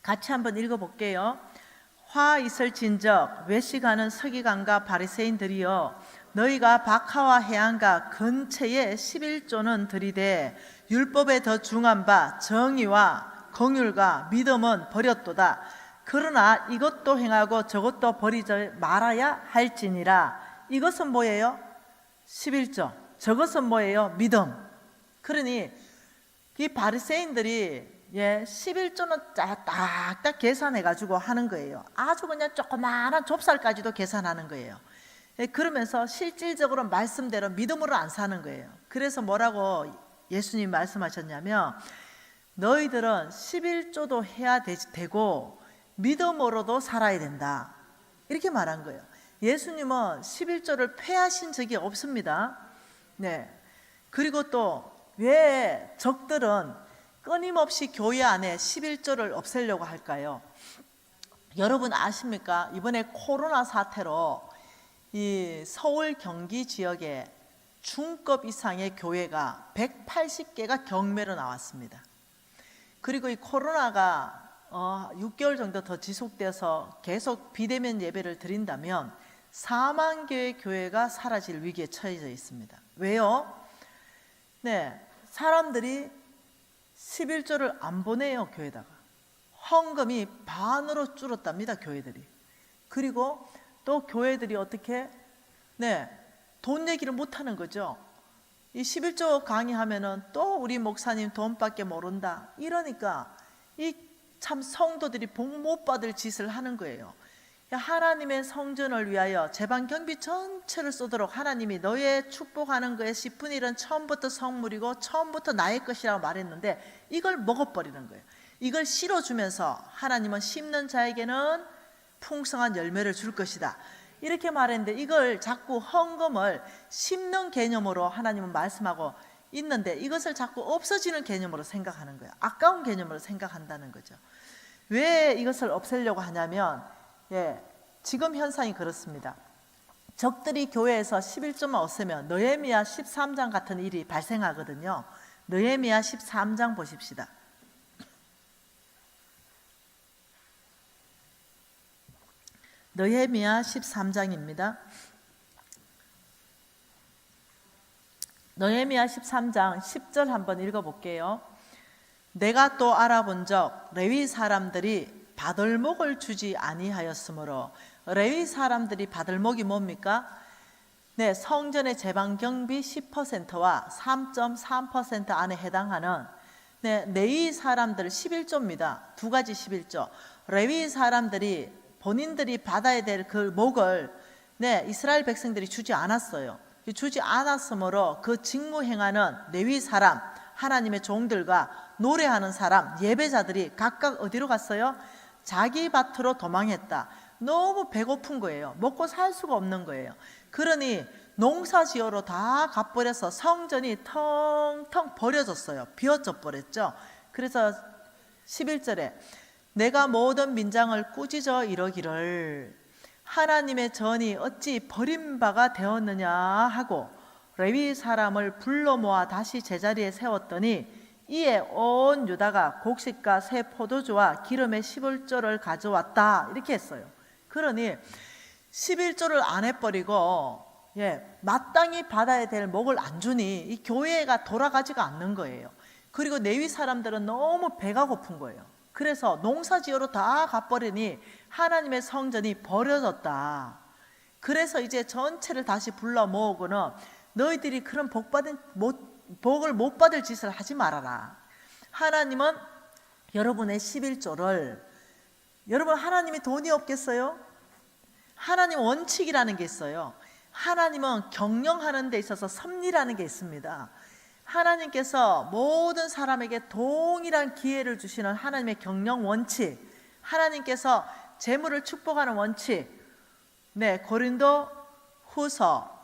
같이 한번 읽어볼게요. 화 있을진적 외식하는 서기관과 바리새인들이여 너희가 박하와 해안가 근처에 11조는 들이되 율법에 더 중한 바 정의와 긍휼과 믿음은 버렸도다. 그러나 이것도 행하고 저것도 버리지 말아야 할지니라. 이것은 뭐예요? 11조. 저것은 뭐예요? 믿음. 그러니 이 바리새인들이 11조는 딱딱 계산해가지고 하는 거예요. 아주 그냥 조그마한 좁쌀까지도 계산하는 거예요. 그러면서 실질적으로 말씀대로 믿음으로 안 사는 거예요. 그래서 뭐라고 예수님 말씀하셨냐면 너희들은 11조도 해야 되고 믿음으로도 살아야 된다 이렇게 말한 거예요. 예수님은 11조를 폐하신 적이 없습니다. 네. 그리고 또 왜 적들은 끊임없이 교회 안에 11조를 없애려고 할까요? 여러분 아십니까? 이번에 코로나 사태로 이 서울 경기 지역에 중급 이상의 교회가 180개가 경매로 나왔습니다. 그리고 이 코로나가 6개월 정도 더 지속돼서 계속 비대면 예배를 드린다면 4만 개의 교회가 사라질 위기에 처해져 있습니다. 왜요? 네, 사람들이 11조를 안 보내요. 교회다가 헌금이 반으로 줄었답니다. 교회들이. 그리고 또 교회들이 어떻게 돈 얘기를 못하는 거죠. 이 11조 강의하면은 또 우리 목사님 돈밖에 모른다 이러니까 이 참 성도들이 복 못 받을 짓을 하는 거예요. 하나님의 성전을 위하여 제방 경비 전체를 쏘도록 하나님이 너의 축복하는 거에 10분의 1은 처음부터 성물이고 처음부터 나의 것이라고 말했는데 이걸 먹어버리는 거예요. 이걸 실어주면서 하나님은 심는 자에게는 풍성한 열매를 줄 것이다 이렇게 말했는데 이걸 자꾸 헌금을 심는 개념으로 하나님은 말씀하고 있는데 이것을 자꾸 없어지는 개념으로 생각하는 거예요. 아까운 개념으로 생각한다는 거죠. 왜 이것을 없애려고 하냐면 지금 현상이 그렇습니다. 적들이 교회에서 11조만 없애면 느헤미야 13장 같은 일이 발생하거든요. 느헤미야 13장 보십시다. 느헤미야 13장입니다. 느헤미야 13장 10절 한번 읽어볼게요. 내가 또 알아본적 레위 사람들이 바들목을 주지 아니하였으므로. 레위 사람들이 바들목이 뭡니까? 네, 성전의 제방 경비 10%와 3.3% 안에 해당하는 레위 사람들 11조입니다. 두 가지 11조. 레위 사람들이 본인들이 받아야 될 그 목을 이스라엘 백성들이 주지 않았어요. 주지 않았으므로 그 직무 행하는 레위 사람, 하나님의 종들과 노래하는 사람, 예배자들이 각각 어디로 갔어요? 자기 밭으로 도망했다. 너무 배고픈 거예요. 먹고 살 수가 없는 거예요. 그러니 농사지어로 다 갚버려서 성전이 텅텅 버려졌어요. 비어져 버렸죠. 그래서 11절에 내가 모든 민장을 꾸짖어 이러기를 하나님의 전이 어찌 버림바가 되었느냐 하고 레위 사람을 불러 모아 다시 제자리에 세웠더니 이에 온 유다가 곡식과 새 포도주와 기름의 11조를 가져왔다 이렇게 했어요. 그러니 11조를 안 해버리고 마땅히 받아야 될 목을 안 주니 이 교회가 돌아가지가 않는 거예요. 그리고 레위 사람들은 너무 배가 고픈 거예요. 그래서 농사지어로 다 갚버리니 하나님의 성전이 버려졌다. 그래서 이제 전체를 다시 불러 모으고는 너희들이 그런 복을 못 받을 짓을 하지 말아라. 하나님은 여러분의 11조를, 여러분 하나님이 돈이 없겠어요? 하나님 원칙이라는 게 있어요. 하나님은 경영하는 데 있어서 섭리라는 게 있습니다. 하나님께서 모든 사람에게 동일한 기회를 주시는 하나님의 경영 원칙, 하나님께서 재물을 축복하는 원칙, 고린도 후서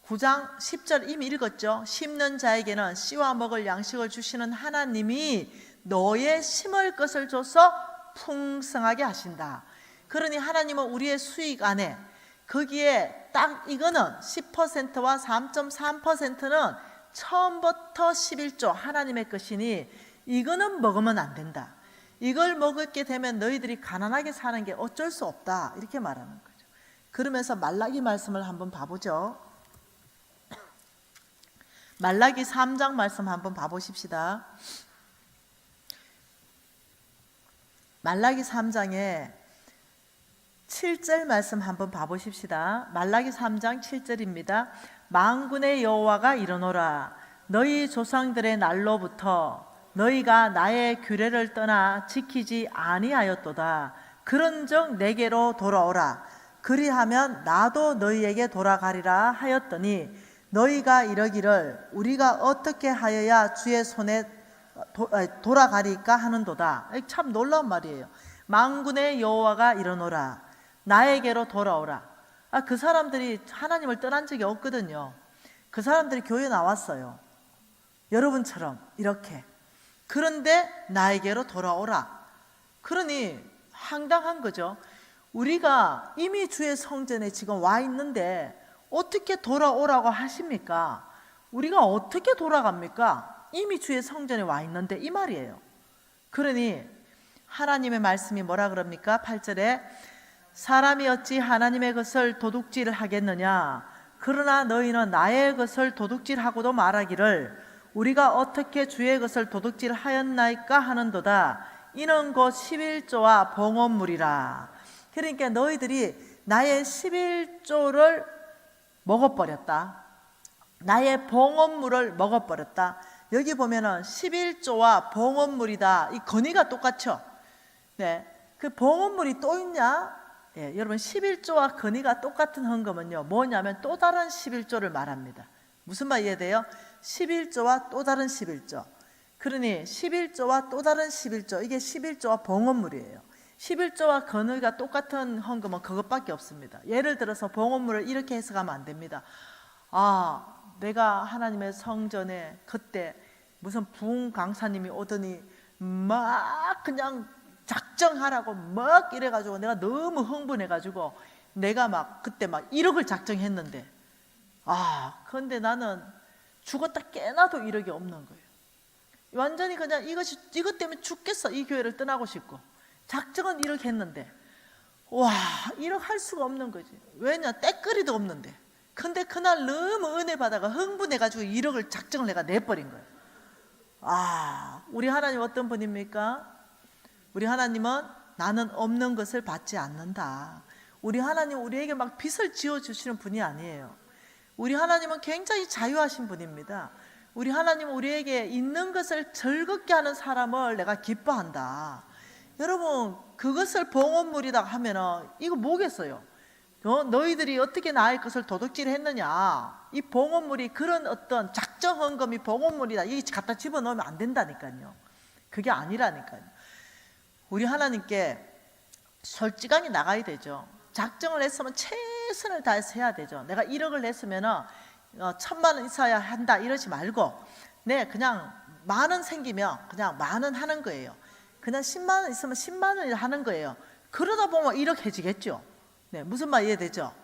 9장 10절 이미 읽었죠. 심는 자에게는 씨와 먹을 양식을 주시는 하나님이 너의 심을 것을 줘서 풍성하게 하신다. 그러니 하나님은 우리의 수익 안에 거기에 딱 이거는 10%와 3.3%는 처음부터 11조 하나님의 것이니 이거는 먹으면 안 된다. 이걸 먹게 되면 너희들이 가난하게 사는 게 어쩔 수 없다. 이렇게 말하는 거죠. 그러면서 말라기 말씀을 한번 봐보죠. 말라기 3장 말씀 한번 봐보십시다. 말라기 3장에 7절 말씀 한번 봐보십시다. 말라기 3장 7절입니다. 만군의 여호와가 이르노라 너희 조상들의 날로부터 너희가 나의 규례를 떠나 지키지 아니하였도다. 그런즉 내게로 돌아오라. 그리하면 나도 너희에게 돌아가리라 하였더니 너희가 이러기를 우리가 어떻게 하여야 주의 손에 돌아가리까 하는도다. 참 놀라운 말이에요. 만군의 여호와가 이르노라 나에게로 돌아오라. 그 사람들이 하나님을 떠난 적이 없거든요. 그 사람들이 교회 나왔어요. 여러분처럼 이렇게. 그런데 나에게로 돌아오라. 그러니 황당한 거죠. 우리가 이미 주의 성전에 지금 와 있는데 어떻게 돌아오라고 하십니까? 우리가 어떻게 돌아갑니까? 이미 주의 성전에 와 있는데 이 말이에요. 그러니 하나님의 말씀이 뭐라 그럽니까? 8절에 사람이 어찌 하나님의 것을 도둑질 하겠느냐? 그러나 너희는 나의 것을 도둑질하고도 말하기를 우리가 어떻게 주의 것을 도둑질 하였나이까 하는도다. 이는 곧 11조와 봉헌물이라. 그러니까 너희들이 나의 11조를 먹어버렸다. 나의 봉헌물을 먹어버렸다. 여기 보면은 11조와 봉헌물이다. 이 건의가 똑같죠. 그 봉헌물이 또 있냐? 여러분 11조와 건의가 똑같은 헌금은요 뭐냐면 또 다른 11조를 말합니다. 무슨 말 이해돼요? 11조와 또 다른 11조. 그러니 11조와 또 다른 11조, 이게 11조와 봉헌물이에요. 11조와 건의가 똑같은 헌금은 그것밖에 없습니다. 예를 들어서 봉헌물을 이렇게 해석하면 안 됩니다. 내가 하나님의 성전에 그때 무슨 부흥 강사님이 오더니 막 그냥 작정하라고 막 이래가지고 내가 너무 흥분해가지고 내가 막 그때 막 1억을 작정했는데 그런데 나는 죽었다 깨나도 1억이 없는 거예요. 완전히 그냥 이것 때문에 죽겠어. 이 교회를 떠나고 싶고 작정은 1억 했는데 1억 할 수가 없는 거지. 왜냐? 때거리도 없는데. 근데 그날 너무 은혜 받아가 흥분해가지고 1억을 작정을 내가 내버린 거예요. 우리 하나님 어떤 분입니까? 우리 하나님은 나는 없는 것을 받지 않는다. 우리 하나님 우리에게 막 빚을 지어주시는 분이 아니에요. 우리 하나님은 굉장히 자유하신 분입니다. 우리 하나님은 우리에게 있는 것을 즐겁게 하는 사람을 내가 기뻐한다. 여러분, 그것을 봉헌물이다 하면은 이거 뭐겠어요? 너희들이 어떻게 나의 것을 도둑질했느냐? 이 봉헌물이 그런 어떤 작정 헌금이 봉헌물이다. 이게 갖다 집어넣으면 안 된다니까요. 그게 아니라니까요. 우리 하나님께 솔직하게 나가야 되죠. 작정을 했으면 최선을 다해서 해야 되죠. 내가 1억을 냈으면 1,000만 원 있어야 한다 이러지 말고, 그냥 만 원 생기면 그냥 만 원 하는 거예요. 그냥 10만 원 있으면 10만 원을 하는 거예요. 그러다 보면 1억 해지겠죠. 무슨 말 이해되죠?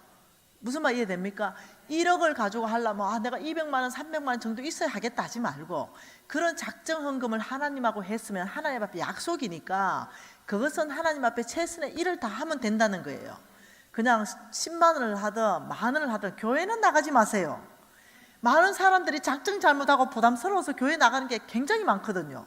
무슨 말 이해됩니까? 1억을 가지고 하려면 내가 200만 원, 300만 원 정도 있어야 하겠다 하지 말고, 그런 작정 헌금을 하나님하고 했으면 하나님 앞에 약속이니까 그것은 하나님 앞에 최선의 일을 다 하면 된다는 거예요. 그냥 10만 원을 하든 만 원을 하든 교회는 나가지 마세요. 많은 사람들이 작정 잘못하고 부담스러워서 교회 나가는 게 굉장히 많거든요.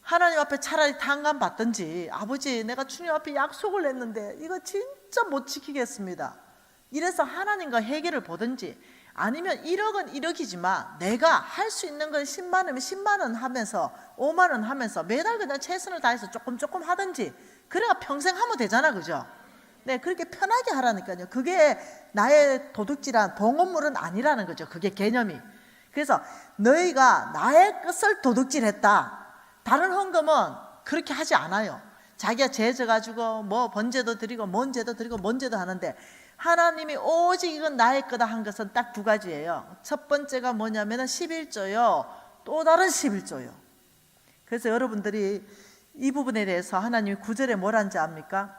하나님 앞에 차라리 탕감 받든지, 아버지 내가 주님 앞에 약속을 냈는데 이거 진짜 못 지키겠습니다, 이래서 하나님과 회개를 보든지, 아니면 1억은 1억이지만 내가 할 수 있는 건 10만 원이면 10만 원 하면서 5만 원 하면서 매달 그냥 최선을 다해서 조금 하든지, 그래야 평생 하면 되잖아, 그죠? 그렇게 편하게 하라니까요. 그게 나의 도둑질한 봉헌물은 아니라는 거죠. 그게 개념이. 그래서 너희가 나의 것을 도둑질했다, 다른 헌금은 그렇게 하지 않아요. 자기가 죄져가지고 뭐 번제도 드리고 뭔 제도 드리고 뭔 제도 하는데, 하나님이 오직 이건 나의 거다 한 것은 딱 두 가지예요. 첫 번째가 뭐냐면 11조요 또 다른 11조요 그래서 여러분들이 이 부분에 대해서 하나님이 9절에 뭐라는지 압니까?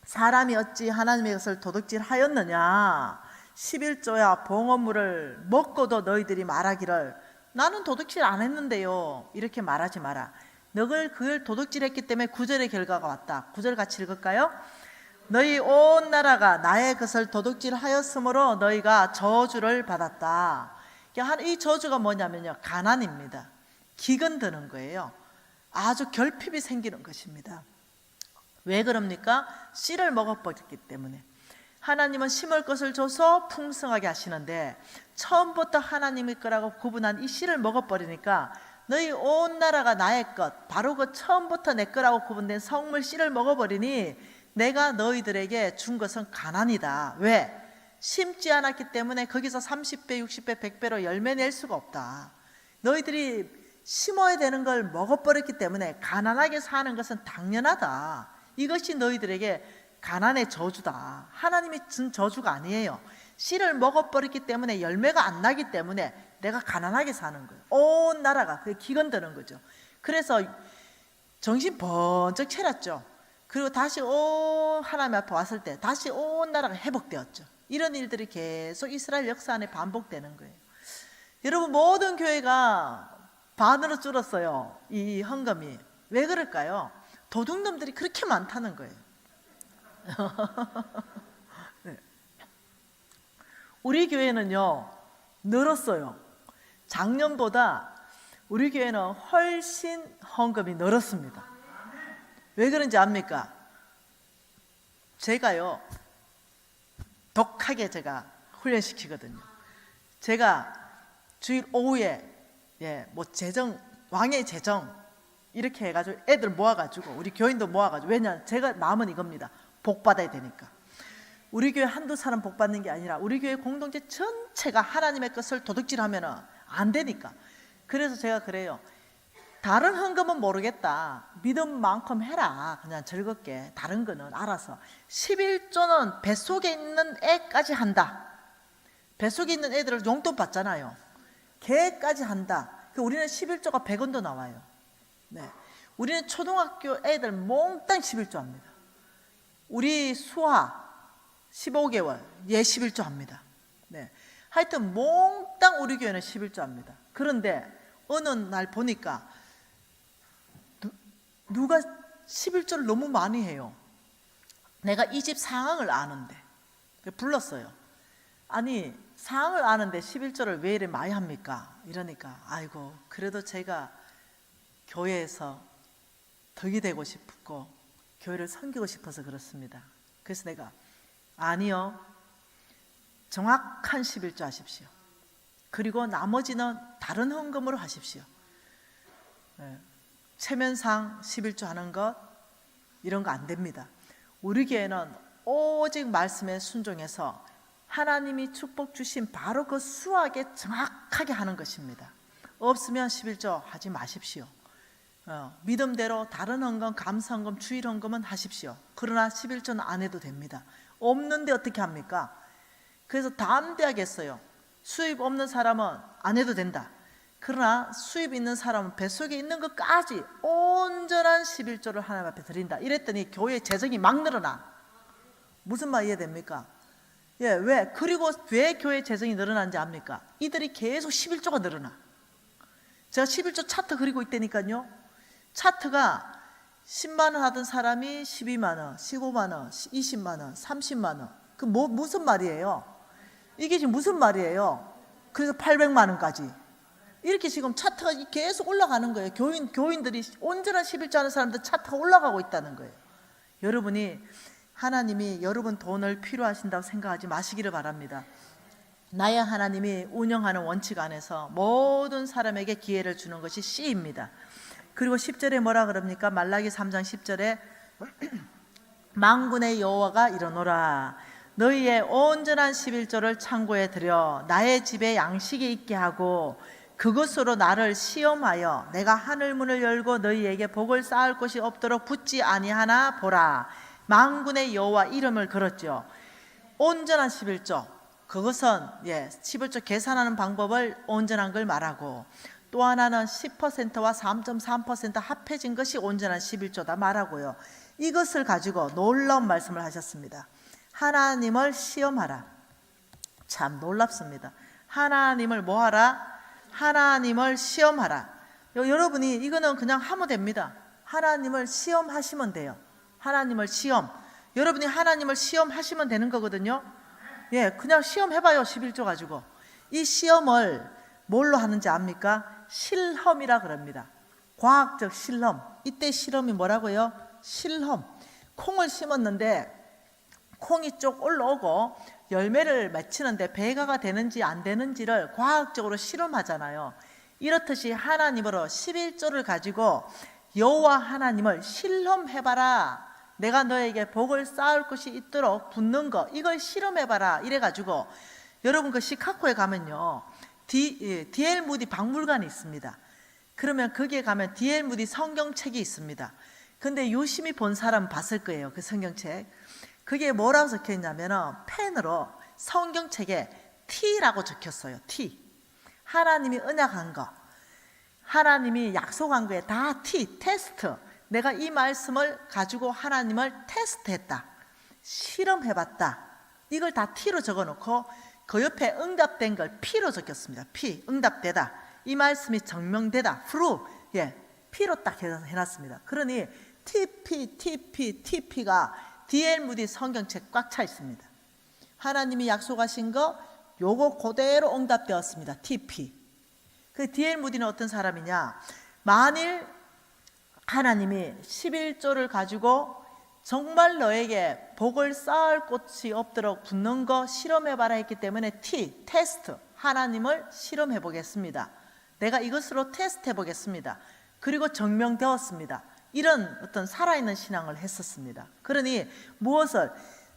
사람이 어찌 하나님의 것을 도둑질하였느냐, 11조야 봉헌물을 먹고도 너희들이 말하기를 나는 도둑질 안 했는데요, 이렇게 말하지 마라. 너를 그걸 도둑질했기 때문에 9절의 결과가 왔다. 9절 같이 읽을까요? 너희 온 나라가 나의 것을 도둑질하였으므로 너희가 저주를 받았다. 이 저주가 뭐냐면요, 가난입니다. 기근 드는 거예요. 아주 결핍이 생기는 것입니다. 왜 그럽니까? 씨를 먹어버렸기 때문에. 하나님은 심을 것을 줘서 풍성하게 하시는데, 처음부터 하나님의 거라고 구분한 이 씨를 먹어버리니까 너희 온 나라가 나의 것, 바로 그 처음부터 내 거라고 구분된 성물 씨를 먹어버리니 내가 너희들에게 준 것은 가난이다. 왜? 심지 않았기 때문에 거기서 30배, 60배, 100배로 열매 낼 수가 없다. 너희들이 심어야 되는 걸 먹어버렸기 때문에 가난하게 사는 것은 당연하다. 이것이 너희들에게 가난의 저주다. 하나님이 준 저주가 아니에요. 씨를 먹어버렸기 때문에 열매가 안 나기 때문에 내가 가난하게 사는 거예요. 온 나라가 그게 기근드는 거죠. 그래서 정신 번쩍 차렸죠. 그리고 다시 하나님 앞에 왔을 때 다시 온 나라가 회복되었죠. 이런 일들이 계속 이스라엘 역사 안에 반복되는 거예요. 여러분, 모든 교회가 반으로 줄었어요. 이 헌금이. 왜 그럴까요? 도둑놈들이 그렇게 많다는 거예요. 우리 교회는요 늘었어요. 작년보다 우리 교회는 훨씬 헌금이 늘었습니다. 왜 그런지 압니까? 제가요 독하게 제가 훈련시키거든요. 제가 주일 오후에 재정, 왕의 재정 이렇게 해가지고 애들 모아가지고 우리 교인도 모아가지고, 왜냐 제가 마음은 이겁니다. 복 받아야 되니까. 우리 교회 한두 사람 복 받는 게 아니라 우리 교회 공동체 전체가 하나님의 것을 도둑질하면 안 되니까. 그래서 제가 그래요. 다른 헌금은 모르겠다. 믿음만큼 해라. 그냥 즐겁게. 다른 거는 알아서. 11조는 뱃속에 있는 애까지 한다. 뱃속에 있는 애들을 용돈 받잖아요. 걔까지 한다. 우리는 11조가 100원도 나와요. 우리는 초등학교 애들 몽땅 11조 합니다. 우리 수아 15개월 얘 11조 합니다. 하여튼 몽땅 우리 교회는 11조 합니다. 그런데 어느 날 보니까 누가 11조를 너무 많이 해요. 내가 이 집 상황을 아는데 불렀어요. 아니 상을 아는데 11조를 왜 이래 많이 합니까? 이러니까 아이고 그래도 제가 교회에서 덕이 되고 싶고 교회를 섬기고 싶어서 그렇습니다. 그래서 내가 아니요, 정확한 11조 하십시오. 그리고 나머지는 다른 헌금으로 하십시오. 체면상 11조 하는 것 이런 거 안 됩니다. 우리 교회는 오직 말씀에 순종해서 하나님이 축복 주신 바로 그 수확에 정확하게 하는 것입니다. 없으면 11조 하지 마십시오. 믿음대로 다른 헌금, 감사헌금, 주일헌금은 하십시오. 그러나 11조는 안 해도 됩니다. 없는데 어떻게 합니까? 그래서 담대하게 했어요. 수입 없는 사람은 안 해도 된다. 그러나 수입 있는 사람은 뱃속에 있는 것까지 온전한 11조를 하나님 앞에 드린다. 이랬더니 교회 재정이 막 늘어나. 무슨 말 이해됩니까? 예, 왜? 그리고 왜 교회 재정이 늘어난지 압니까? 이들이 계속 11조가 늘어나. 제가 11조 차트 그리고 있다니까요. 차트가 10만 원 하던 사람이 12만 원, 15만 원, 20만 원, 30만 원. 그 무슨 말이에요? 이게 지금 무슨 말이에요? 그래서 800만 원까지. 이렇게 지금 차트가 계속 올라가는 거예요. 교인들이 온전한 11조 하는 사람들 차트가 올라가고 있다는 거예요. 여러분이 하나님이 여러분 돈을 필요하신다고 생각하지 마시기를 바랍니다. 나의 하나님이 운영하는 원칙 안에서 모든 사람에게 기회를 주는 것이 C입니다. 그리고 10절에 뭐라 그럽니까? 말라기 3장 10절에 만군의 여호와가 이르노라 너희의 온전한 11조를 창고에 들여 나의 집에 양식이 있게 하고 그것으로 나를 시험하여 내가 하늘 문을 열고 너희에게 복을 쌓을 곳이 없도록 붙지 아니하나 보라. 만군의 여호와 이름을 걸었죠. 온전한 11조, 그것은 11조 계산하는 방법을 온전한 걸 말하고, 또 하나는 10%와 3.3% 합해진 것이 온전한 11조다 말하고요. 이것을 가지고 놀라운 말씀을 하셨습니다. 하나님을 시험하라. 참 놀랍습니다. 하나님을 뭐하라? 하나님을 시험하라. 여러분이 이거는 그냥 하면 됩니다. 하나님을 시험하시면 돼요. 하나님을 시험. 여러분이 하나님을 시험하시면 되는 거거든요. 예, 그냥 시험해봐요. 11조 가지고. 이 시험을 뭘로 하는지 압니까? 실험이라 그럽니다. 과학적 실험. 이때 실험이 뭐라고요? 실험. 콩을 심었는데 콩이 쭉 올라오고 열매를 맺히는데 배가가 되는지 안 되는지를 과학적으로 실험하잖아요. 이렇듯이 하나님으로 11조를 가지고 여호와 하나님을 실험해봐라. 내가 너에게 복을 쌓을 것이 있도록 붙는 거, 이걸 실험해봐라. 이래가지고 여러분 그 시카고에 가면요, D.L. 무디 박물관이 있습니다. 그러면 거기에 가면 D.L. 무디 성경책이 있습니다. 근데 유심히 본 사람은 봤을 거예요. 그 성경책. 그게 뭐라고 적혀 있냐면 펜으로 성경책에 T라고 적혔어요. T. 하나님이 언약한 거, 하나님이 약속한 거에 다 T, 테스트. 내가 이 말씀을 가지고 하나님을 테스트했다, 실험해봤다. 이걸 다 T로 적어놓고 그 옆에 응답된 걸 P로 적혔습니다. P, 응답되다. 이 말씀이 증명되다. 프루, P로 딱 해놨습니다. 그러니 TP가 D.L. 무디 성경책 꽉 차 있습니다. 하나님이 약속하신 거 요거 그대로 응답되었습니다. TP. 그 D.L. 무디는 어떤 사람이냐? 만일 하나님이 11조를 가지고 정말 너에게 복을 쌓을 곳이 없도록 붙는 거 실험해봐라 했기 때문에 T, 테스트. 하나님을 실험해 보겠습니다. 내가 이것으로 테스트 해보겠습니다. 그리고 증명되었습니다. 이런 어떤 살아있는 신앙을 했었습니다. 그러니 무엇을?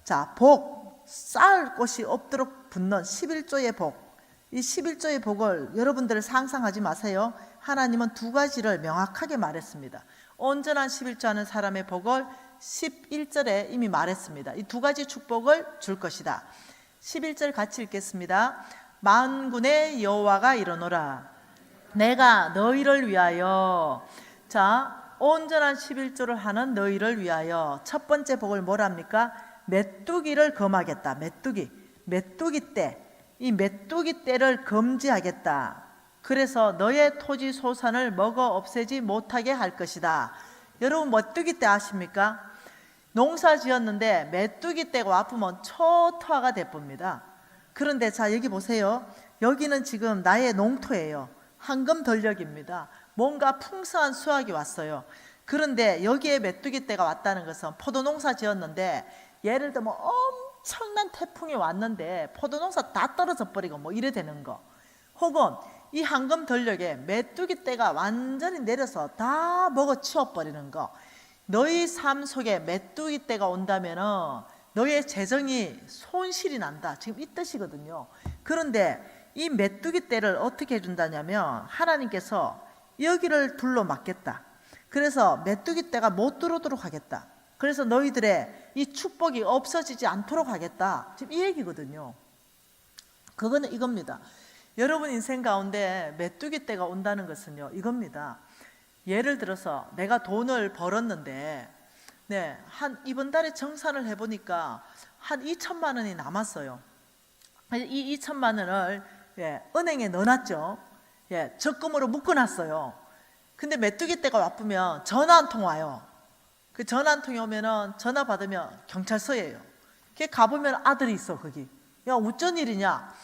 자, 복, 쌓을 곳이 없도록 붙는 11조의 복. 이 11조의 복을 여러분들 상상하지 마세요. 하나님은 두 가지를 명확하게 말했습니다. 온전한 11조 하는 사람의 복을 11절에 이미 말했습니다. 이 두 가지 축복을 줄 것이다. 11절 같이 읽겠습니다. 만군의 여호와가 이르노라 내가 너희를 위하여, 자, 온전한 11조를 하는 너희를 위하여 첫 번째 복을 뭐랍니까? 메뚜기를 금하겠다. 메뚜기 때, 이 메뚜기 때를 금지하겠다. 그래서 너의 토지 소산을 먹어 없애지 못하게 할 것이다. 여러분 메뚜기 때 아십니까? 농사 지었는데 메뚜기 때가 와프면 초토화가 돼봅니다. 그런데 자, 여기 보세요. 여기는 지금 나의 농토예요. 황금덜력입니다. 뭔가 풍성한 수확이 왔어요. 그런데 여기에 메뚜기 떼가 왔다는 것은 포도농사 지었는데 예를 들면 엄청난 태풍이 왔는데 포도농사 다 떨어져 버리고 뭐 이래 되는 거, 혹은 이 황금덜력에 메뚜기 떼가 완전히 내려서 다 먹어치워 버리는 거. 너희 삶 속에 메뚜기 떼가 온다면은 너의 재정이 손실이 난다, 지금 이 뜻이거든요. 그런데 이 메뚜기 떼를 어떻게 해준다냐면 하나님께서 여기를 둘러 막겠다. 그래서 메뚜기 떼가 못 들어오도록 하겠다. 그래서 너희들의 이 축복이 없어지지 않도록 하겠다, 지금 이 얘기거든요. 그거는 이겁니다. 여러분 인생 가운데 메뚜기 떼가 온다는 것은요, 이겁니다. 예를 들어서 내가 돈을 벌었는데 이번 달에 정산을 해보니까 한 2천만 원이 남았어요. 이 2천만 원을 은행에 넣어놨죠. 적금으로 묶어놨어요. 근데 메뚜기 떼가 와쁘면 전화 한 통 와요. 그 전화 한 통이 오면은 전화 받으면 경찰서예요. 가보면 아들이 있어. 거기 야, 어쩐 일이냐.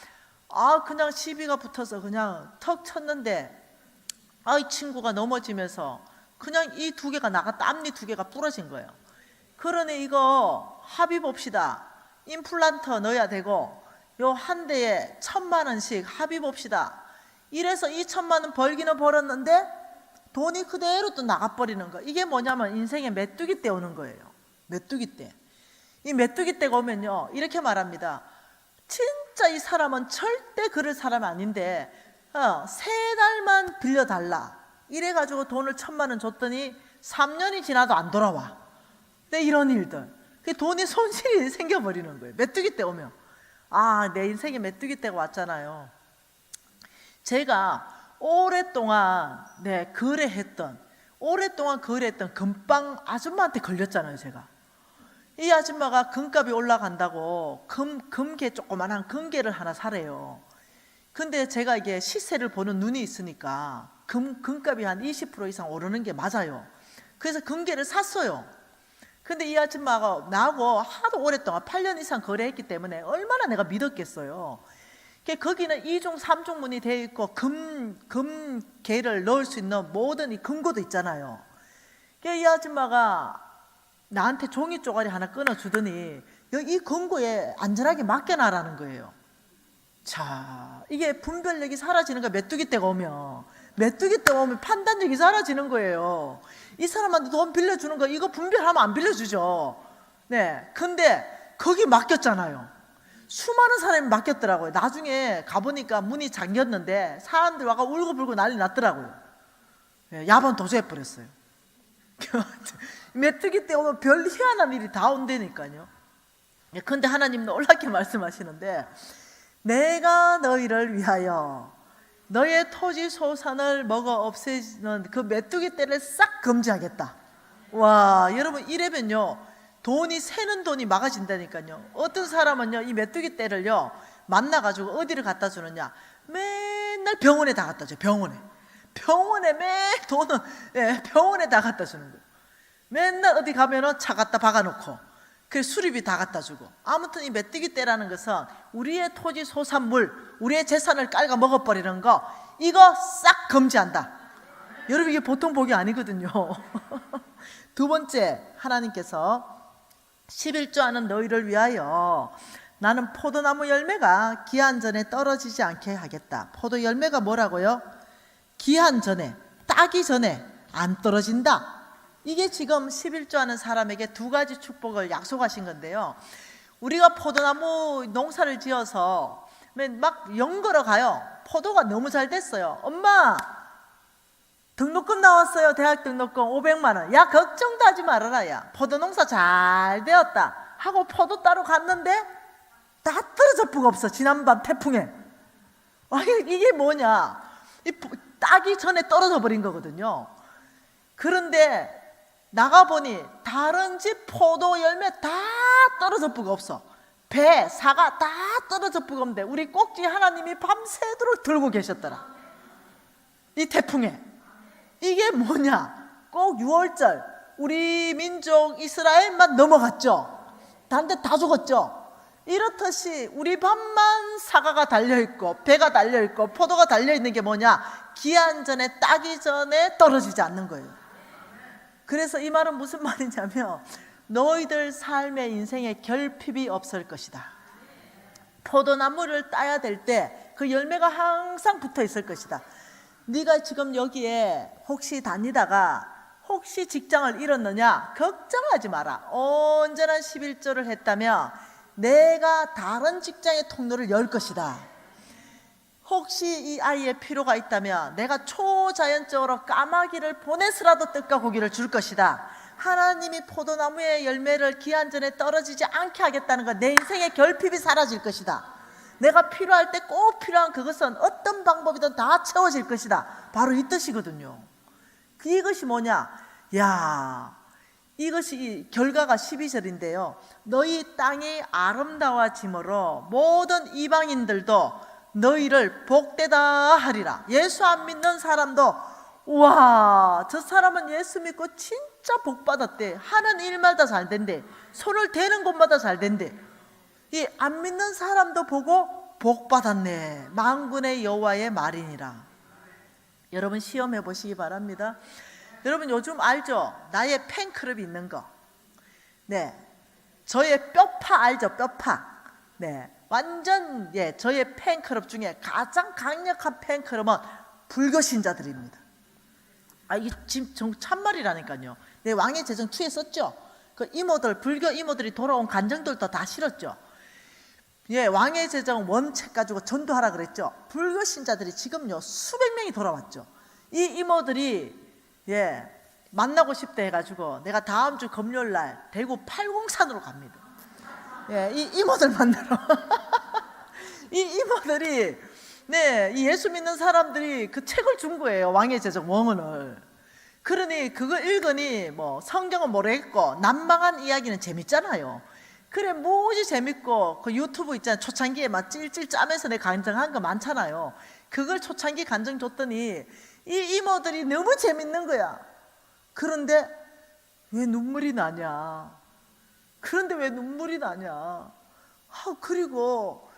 그냥 시비가 붙어서 그냥 턱 쳤는데 이 친구가 넘어지면서 그냥 이 두 개가 나갔다. 앞니 두 개가 부러진 거예요. 그러니 이거 합의 봅시다. 임플란트 넣어야 되고 요 한 대에 1,000만 원씩 합의 봅시다. 이래서 2천만 원 벌기는 벌었는데 돈이 그대로 또 나가버리는 거. 이게 뭐냐면 인생에 메뚜기 떼 오는 거예요. 메뚜기 떼. 이 메뚜기 떼가 오면요, 이렇게 말합니다. 진짜 이 사람은 절대 그럴 사람 아닌데 3달만 빌려달라 이래가지고 돈을 1,000만 원 줬더니 3년이 지나도 안 돌아와. 이런 일들, 돈이 손실이 생겨버리는 거예요. 메뚜기 떼 오면. 내 인생에 메뚜기 떼가 왔잖아요. 제가 오랫동안 거래했던 금빵 아줌마한테 걸렸잖아요. 제가 이 아줌마가 금값이 올라간다고 금괴, 조그만한 금괴를 하나 사래요. 근데 제가 이게 시세를 보는 눈이 있으니까 금값이 한 20% 이상 오르는 게 맞아요. 그래서 금괴를 샀어요. 근데 이 아줌마가 나하고 하도 오랫동안 8년 이상 거래했기 때문에 얼마나 내가 믿었겠어요. 거기는 2중 3중문이 되어 있고 금괴를 넣을 수 있는 모든 이 금고도 있잖아요. 이 아줌마가 나한테 종이 쪼가리 하나 끊어주더니 이 금고에 안전하게 맡겨놔라는 거예요. 자, 이게 분별력이 사라지는 거야. 메뚜기 떼가 오면 판단력이 사라지는 거예요. 이 사람한테 돈 빌려주는 거 이거 분별하면 안 빌려주죠. 근데 거기 맡겼잖아요. 수많은 사람이 맡겼더라고요. 나중에 가보니까 문이 잠겼는데 사람들 와가 울고불고 난리 났더라고요. 야반 도주해버렸어요. 메뚜기 떼 오면 별 희한한 일이 다 온다니까요. 근데 하나님 놀랍게 말씀하시는데, 내가 너희를 위하여 너의 토지 소산을 먹어 없애지는 그 메뚜기 떼를 싹 금지하겠다. 와, 여러분 이래면요, 돈이 새는 돈이 막아진다니까요. 어떤 사람은요, 이 메뚜기 떼를요 만나가지고 어디를 갖다 주느냐, 맨날 병원에 다 갖다 줘요. 병원에 매일 돈은 병원에 다 갖다 주는 거예요. 맨날 어디 가면은 차 갖다 박아놓고 그 수리비 다 갖다 주고. 아무튼 이 메뚜기 떼라는 것은 우리의 토지 소산물, 우리의 재산을 깔아 먹어버리는 거, 이거 싹 금지한다. 여러분 이게 보통 복이 아니거든요. 두 번째, 하나님께서 11조하는 너희를 위하여 나는 포도나무 열매가 기한 전에 떨어지지 않게 하겠다. 포도 열매가 뭐라고요? 기한 전에, 따기 전에 안 떨어진다. 이게 지금 11조하는 사람에게 두 가지 축복을 약속하신 건데요. 우리가 포도나무 농사를 지어서 막 연거러 가요. 포도가 너무 잘 됐어요. 엄마, 등록금 나왔어요. 대학 등록금 500만 원. 야, 걱정도 하지 말아라. 야, 포도 농사 잘 되었다 하고 포도 따러 갔는데 다 떨어져 뿌가 없어. 지난밤 태풍에. 이게 뭐냐, 따기 전에 떨어져 버린 거거든요. 그런데 나가보니 다른 집 포도 열매 다 떨어져 뿌가 없어. 배, 사과 다 떨어져 뿌가 없는데 우리 꼭지 하나님이 밤새도록 들고 계셨더라, 이 태풍에. 이게 뭐냐, 꼭 6월절 우리 민족 이스라엘만 넘어갔죠. 다른 데 다 죽었죠. 이렇듯이 우리 밥만 사과가 달려있고 배가 달려있고 포도가 달려있는 게 뭐냐? 기한전에 따기 전에 떨어지지 않는 거예요. 그래서 이 말은 무슨 말이냐면 너희들 삶의 인생에 결핍이 없을 것이다. 포도나무를 따야 될 때 그 열매가 항상 붙어 있을 것이다. 네가 지금 여기에 혹시 다니다가 혹시 직장을 잃었느냐? 걱정하지 마라. 온전한 11조를 했다면 내가 다른 직장의 통로를 열 것이다. 혹시 이 아이의 필요가 있다면 내가 초자연적으로 까마귀를 보내서라도 떡과 고기를 줄 것이다. 하나님이 포도나무의 열매를 기한전에 떨어지지 않게 하겠다는 것, 내 인생의 결핍이 사라질 것이다. 내가 필요할 때 꼭 필요한 그것은 어떤 방법이든 다 채워질 것이다. 바로 이 뜻이거든요. 이것이 뭐냐? 야, 이것이 결과가 12절인데요 너희 땅이 아름다워짐으로 모든 이방인들도 너희를 복되다 하리라. 예수 안 믿는 사람도 우와, 저 사람은 예수 믿고 진짜 복 받았대. 하는 일마다 잘 된대. 손을 대는 곳마다 잘 된대. 이 안 믿는 사람도 보고 복 받았네. 만군의 여호와의 말이니라. 여러분 시험해 보시기 바랍니다. 여러분 요즘 알죠? 나의 팬클럽이 있는 거. 네, 저의 뼈파 알죠? 뼈파. 네, 완전 저의 팬클럽 중에 가장 강력한 팬클럽은 불교 신자들입니다. 이게 지금 참말이라니까요. 내 왕의 제정 2에 썼죠. 그 이모들, 불교 이모들이 돌아온 간정들도 다 실었죠. 왕의 제정 원책 가지고 전도하라 그랬죠. 불교 신자들이 지금요 수백 명이 돌아왔죠. 이 이모들이 만나고 싶다 해가지고 내가 다음 주 금요일 날 대구 팔공산으로 갑니다. 이 이모들 만나러 이 이모들이 이 예수 믿는 사람들이 그 책을 준 거예요. 왕의 제정 원문을. 그러니 그거 읽으니 뭐 성경은 모르겠고 난망한 이야기는 재밌잖아요. 그래 무지 재밌고 그 유튜브 있잖아요. 초창기에 막 찔찔 짜면서 내 간증한 거 많잖아요. 그걸 초창기 간증 줬더니 이 이모들이 너무 재밌는 거야. 그런데 왜 눈물이 나냐? 그리고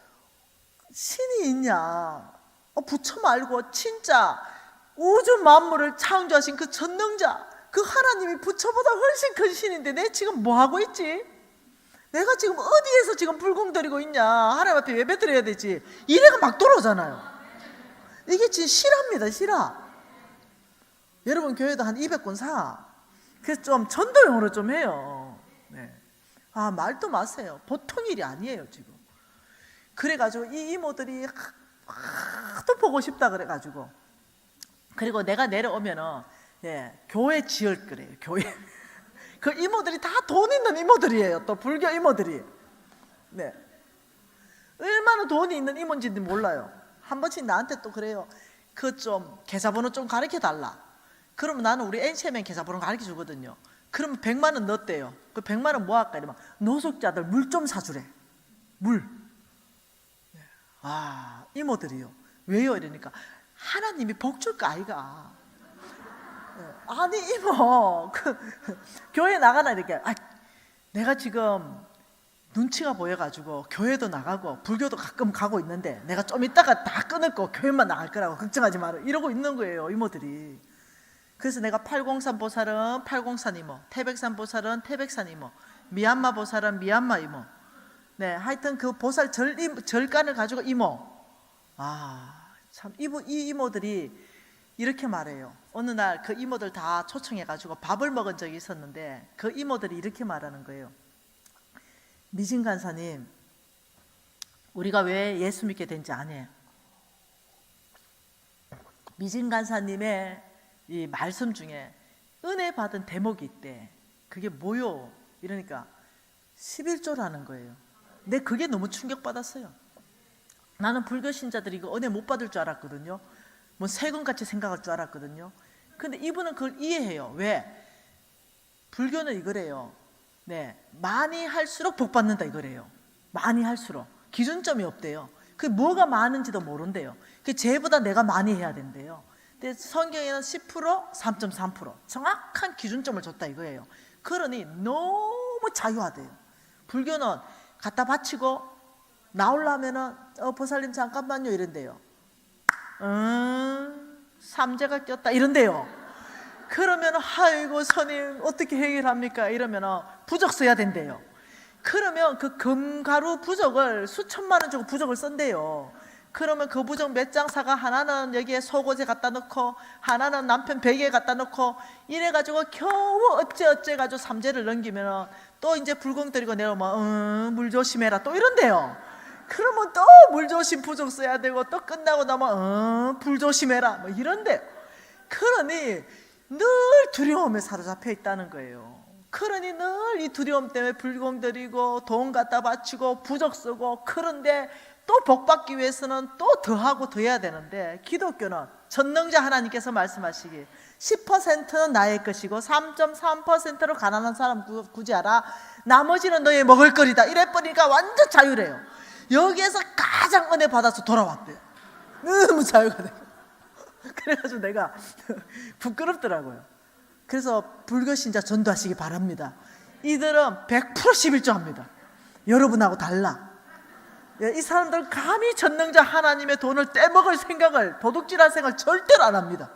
신이 있냐? 부처 말고 진짜 우주 만물을 창조하신 그 전능자, 그 하나님이 부처보다 훨씬 큰 신인데 내 지금 뭐 하고 있지? 내가 지금 어디에서 지금 불공드리고 있냐? 하나님 앞에 예배 드려야 되지. 이래가 막 돌아오잖아요. 이게 진짜 실화입니다. 실화. 여러분 교회도 한 200권 사. 그래서 좀 전도용으로 좀 해요. 말도 마세요. 보통 일이 아니에요 지금. 그래가지고 이 이모들이 하도 보고 싶다 그래가지고, 그리고 내가 내려오면은 교회 지을 거래요. 교회. 그 이모들이 다 돈 있는 이모들이에요. 또 불교 이모들이. 얼마나 돈이 있는 이모인지는 몰라요. 한 번씩 나한테 또 그래요. 그 좀 계좌번호 좀 가르쳐 달라. 그러면 나는 우리 NCMN 계좌번호 가르쳐 주거든요. 그러면 100만 원 넣었대요. 그 100만 원 뭐 할까? 이러면 노숙자들 물 좀 사주래. 물. 이모들이요. 왜요? 이러니까 하나님이 복 줄 거 아이가. 아니 이모 교회 나가나 이렇게 내가 지금 눈치가 보여가지고 교회도 나가고 불교도 가끔 가고 있는데 내가 좀 이따가 다 끊을 거 교회만 나갈 거라고 걱정하지 마라 이러고 있는 거예요 이모들이. 그래서 내가 803 보살은 803 이모, 태백산 보살은 태백산 이모, 미얀마 보살은 미얀마 이모. 하여튼 그 보살 절간을 가지고 이모. 참 이 이모들이 이렇게 말해요. 어느 날 그 이모들 다 초청해가지고 밥을 먹은 적이 있었는데 그 이모들이 이렇게 말하는 거예요. 미진 간사님, 우리가 왜 예수 믿게 된지 아네요. 미진 간사님의 이 말씀 중에 은혜 받은 대목이 있대. 그게 뭐요? 이러니까 11조라는 거예요. 근데 그게 너무 충격받았어요. 나는 불교 신자들이 이거 은혜 못 받을 줄 알았거든요. 뭐 세금같이 생각할 줄 알았거든요. 근데 이분은 그걸 이해해요. 왜? 불교는 이거래요. 많이 할수록 복 받는다 이거래요. 많이 할수록. 기준점이 없대요. 그게 뭐가 많은지도 모른대요. 그 쟤보다 내가 많이 해야 된대요. 근데 성경에는 10%, 3.3% 정확한 기준점을 줬다 이거예요. 그러니 너무 자유하대요. 불교는 갖다 바치고 나오려면은 보살님 잠깐만요 이런대요. 삼재가 꼈다 이런대요. 그러면 아이고 스님 어떻게 해결합니까? 이러면 부적 써야 된대요. 그러면 그 금가루 부적을 수천만 원 주고 부적을 쓴대요. 그러면 그 부적 몇 장 사가 하나는 여기에 속옷에 갖다 놓고 하나는 남편 베개에 갖다 놓고 이래가지고 겨우 어째 가지고 삼재를 넘기면 또 이제 불공 들이고 내려오면 물 조심해라 또 이런대요. 그러면 또 물 조심 부적 써야 되고 또 끝나고 나면 불 조심해라 뭐 이런대요. 그러니 늘 두려움에 사로잡혀 있다는 거예요. 그러니 늘 이 두려움 때문에 불공 들이고 돈 갖다 바치고 부적 쓰고, 그런데 또 복받기 위해서는 또 더하고 더 해야 되는데, 기독교는 전능자 하나님께서 말씀하시기 10%는 나의 것이고 3.3%로 가난한 사람 구제하라, 나머지는 너의 먹을거리다 이래버리니까 완전 자유래요. 여기에서 가장 은혜 받아서 돌아왔대요. 너무 자유가 돼요. 그래가지고 내가 부끄럽더라고요. 그래서 불교신자 전도하시기 바랍니다. 이들은 100% 11조 합니다. 여러분하고 달라. 이 사람들은 감히 전능자 하나님의 돈을 떼먹을 생각을, 도둑질할 생각을 절대로 안 합니다.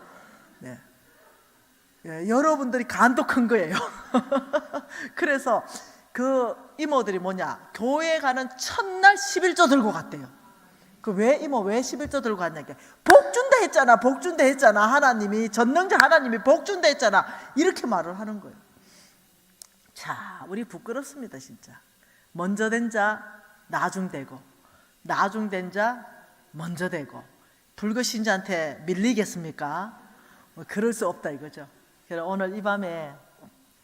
네. 여러분들이 간도 큰 거예요. 그래서 그 이모들이 뭐냐, 교회 가는 첫날 11조 들고 갔대요. 그 왜 이모 왜 11조 들고 갔냐, 복 준다 했잖아, 복 준다 했잖아, 하나님이, 전능자 하나님이 복 준다 했잖아, 이렇게 말을 하는 거예요. 자, 우리 부끄럽습니다. 진짜 먼저 된 자 나중 되고, 나중 된 자 먼저 되고, 불교신자한테 밀리겠습니까? 뭐 그럴 수 없다 이거죠. 그래서 오늘 이 밤에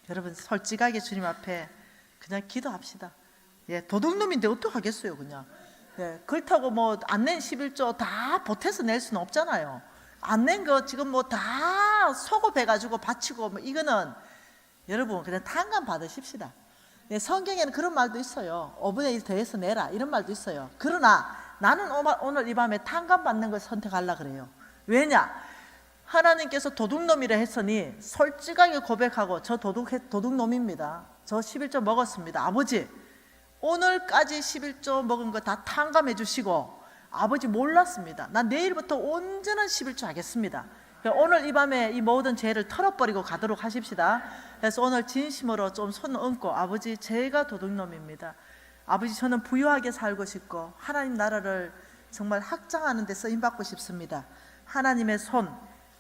여러분 솔직하게 주님 앞에 그냥 기도합시다. 도둑놈인데 어떡하겠어요. 그냥 그렇다고 뭐 안 낸 11조 다 보태서 낼 수는 없잖아요. 안 낸 거 지금 뭐 다 소급해가지고 바치고 뭐 이거는 여러분 그냥 탕감 받으십시다. 성경에는 그런 말도 있어요. 5분의 1 더해서 내라 이런 말도 있어요. 그러나 나는 오늘 이 밤에 탕감 받는 걸 선택하려고 그래요. 왜냐? 하나님께서 도둑놈이라 했으니 솔직하게 고백하고, 저 도둑놈입니다. 저 11조 먹었습니다. 아버지 오늘까지 11조 먹은 거 다 탕감해 주시고, 아버지 몰랐습니다. 난 내일부터 온전한 11조 하겠습니다. 오늘 이 밤에 이 모든 죄를 털어버리고 가도록 하십시다. 그래서 오늘 진심으로 좀 손을 얹고, 아버지 제가 도둑놈입니다. 아버지 저는 부유하게 살고 싶고 하나님 나라를 정말 확장하는 데 쓰임받고 싶습니다. 하나님의 손,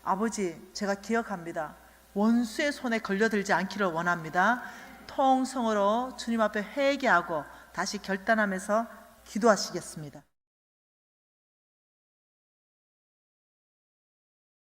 아버지 제가 기억합니다. 원수의 손에 걸려들지 않기를 원합니다. 통성으로 주님 앞에 회개하고 다시 결단하면서 기도하시겠습니다.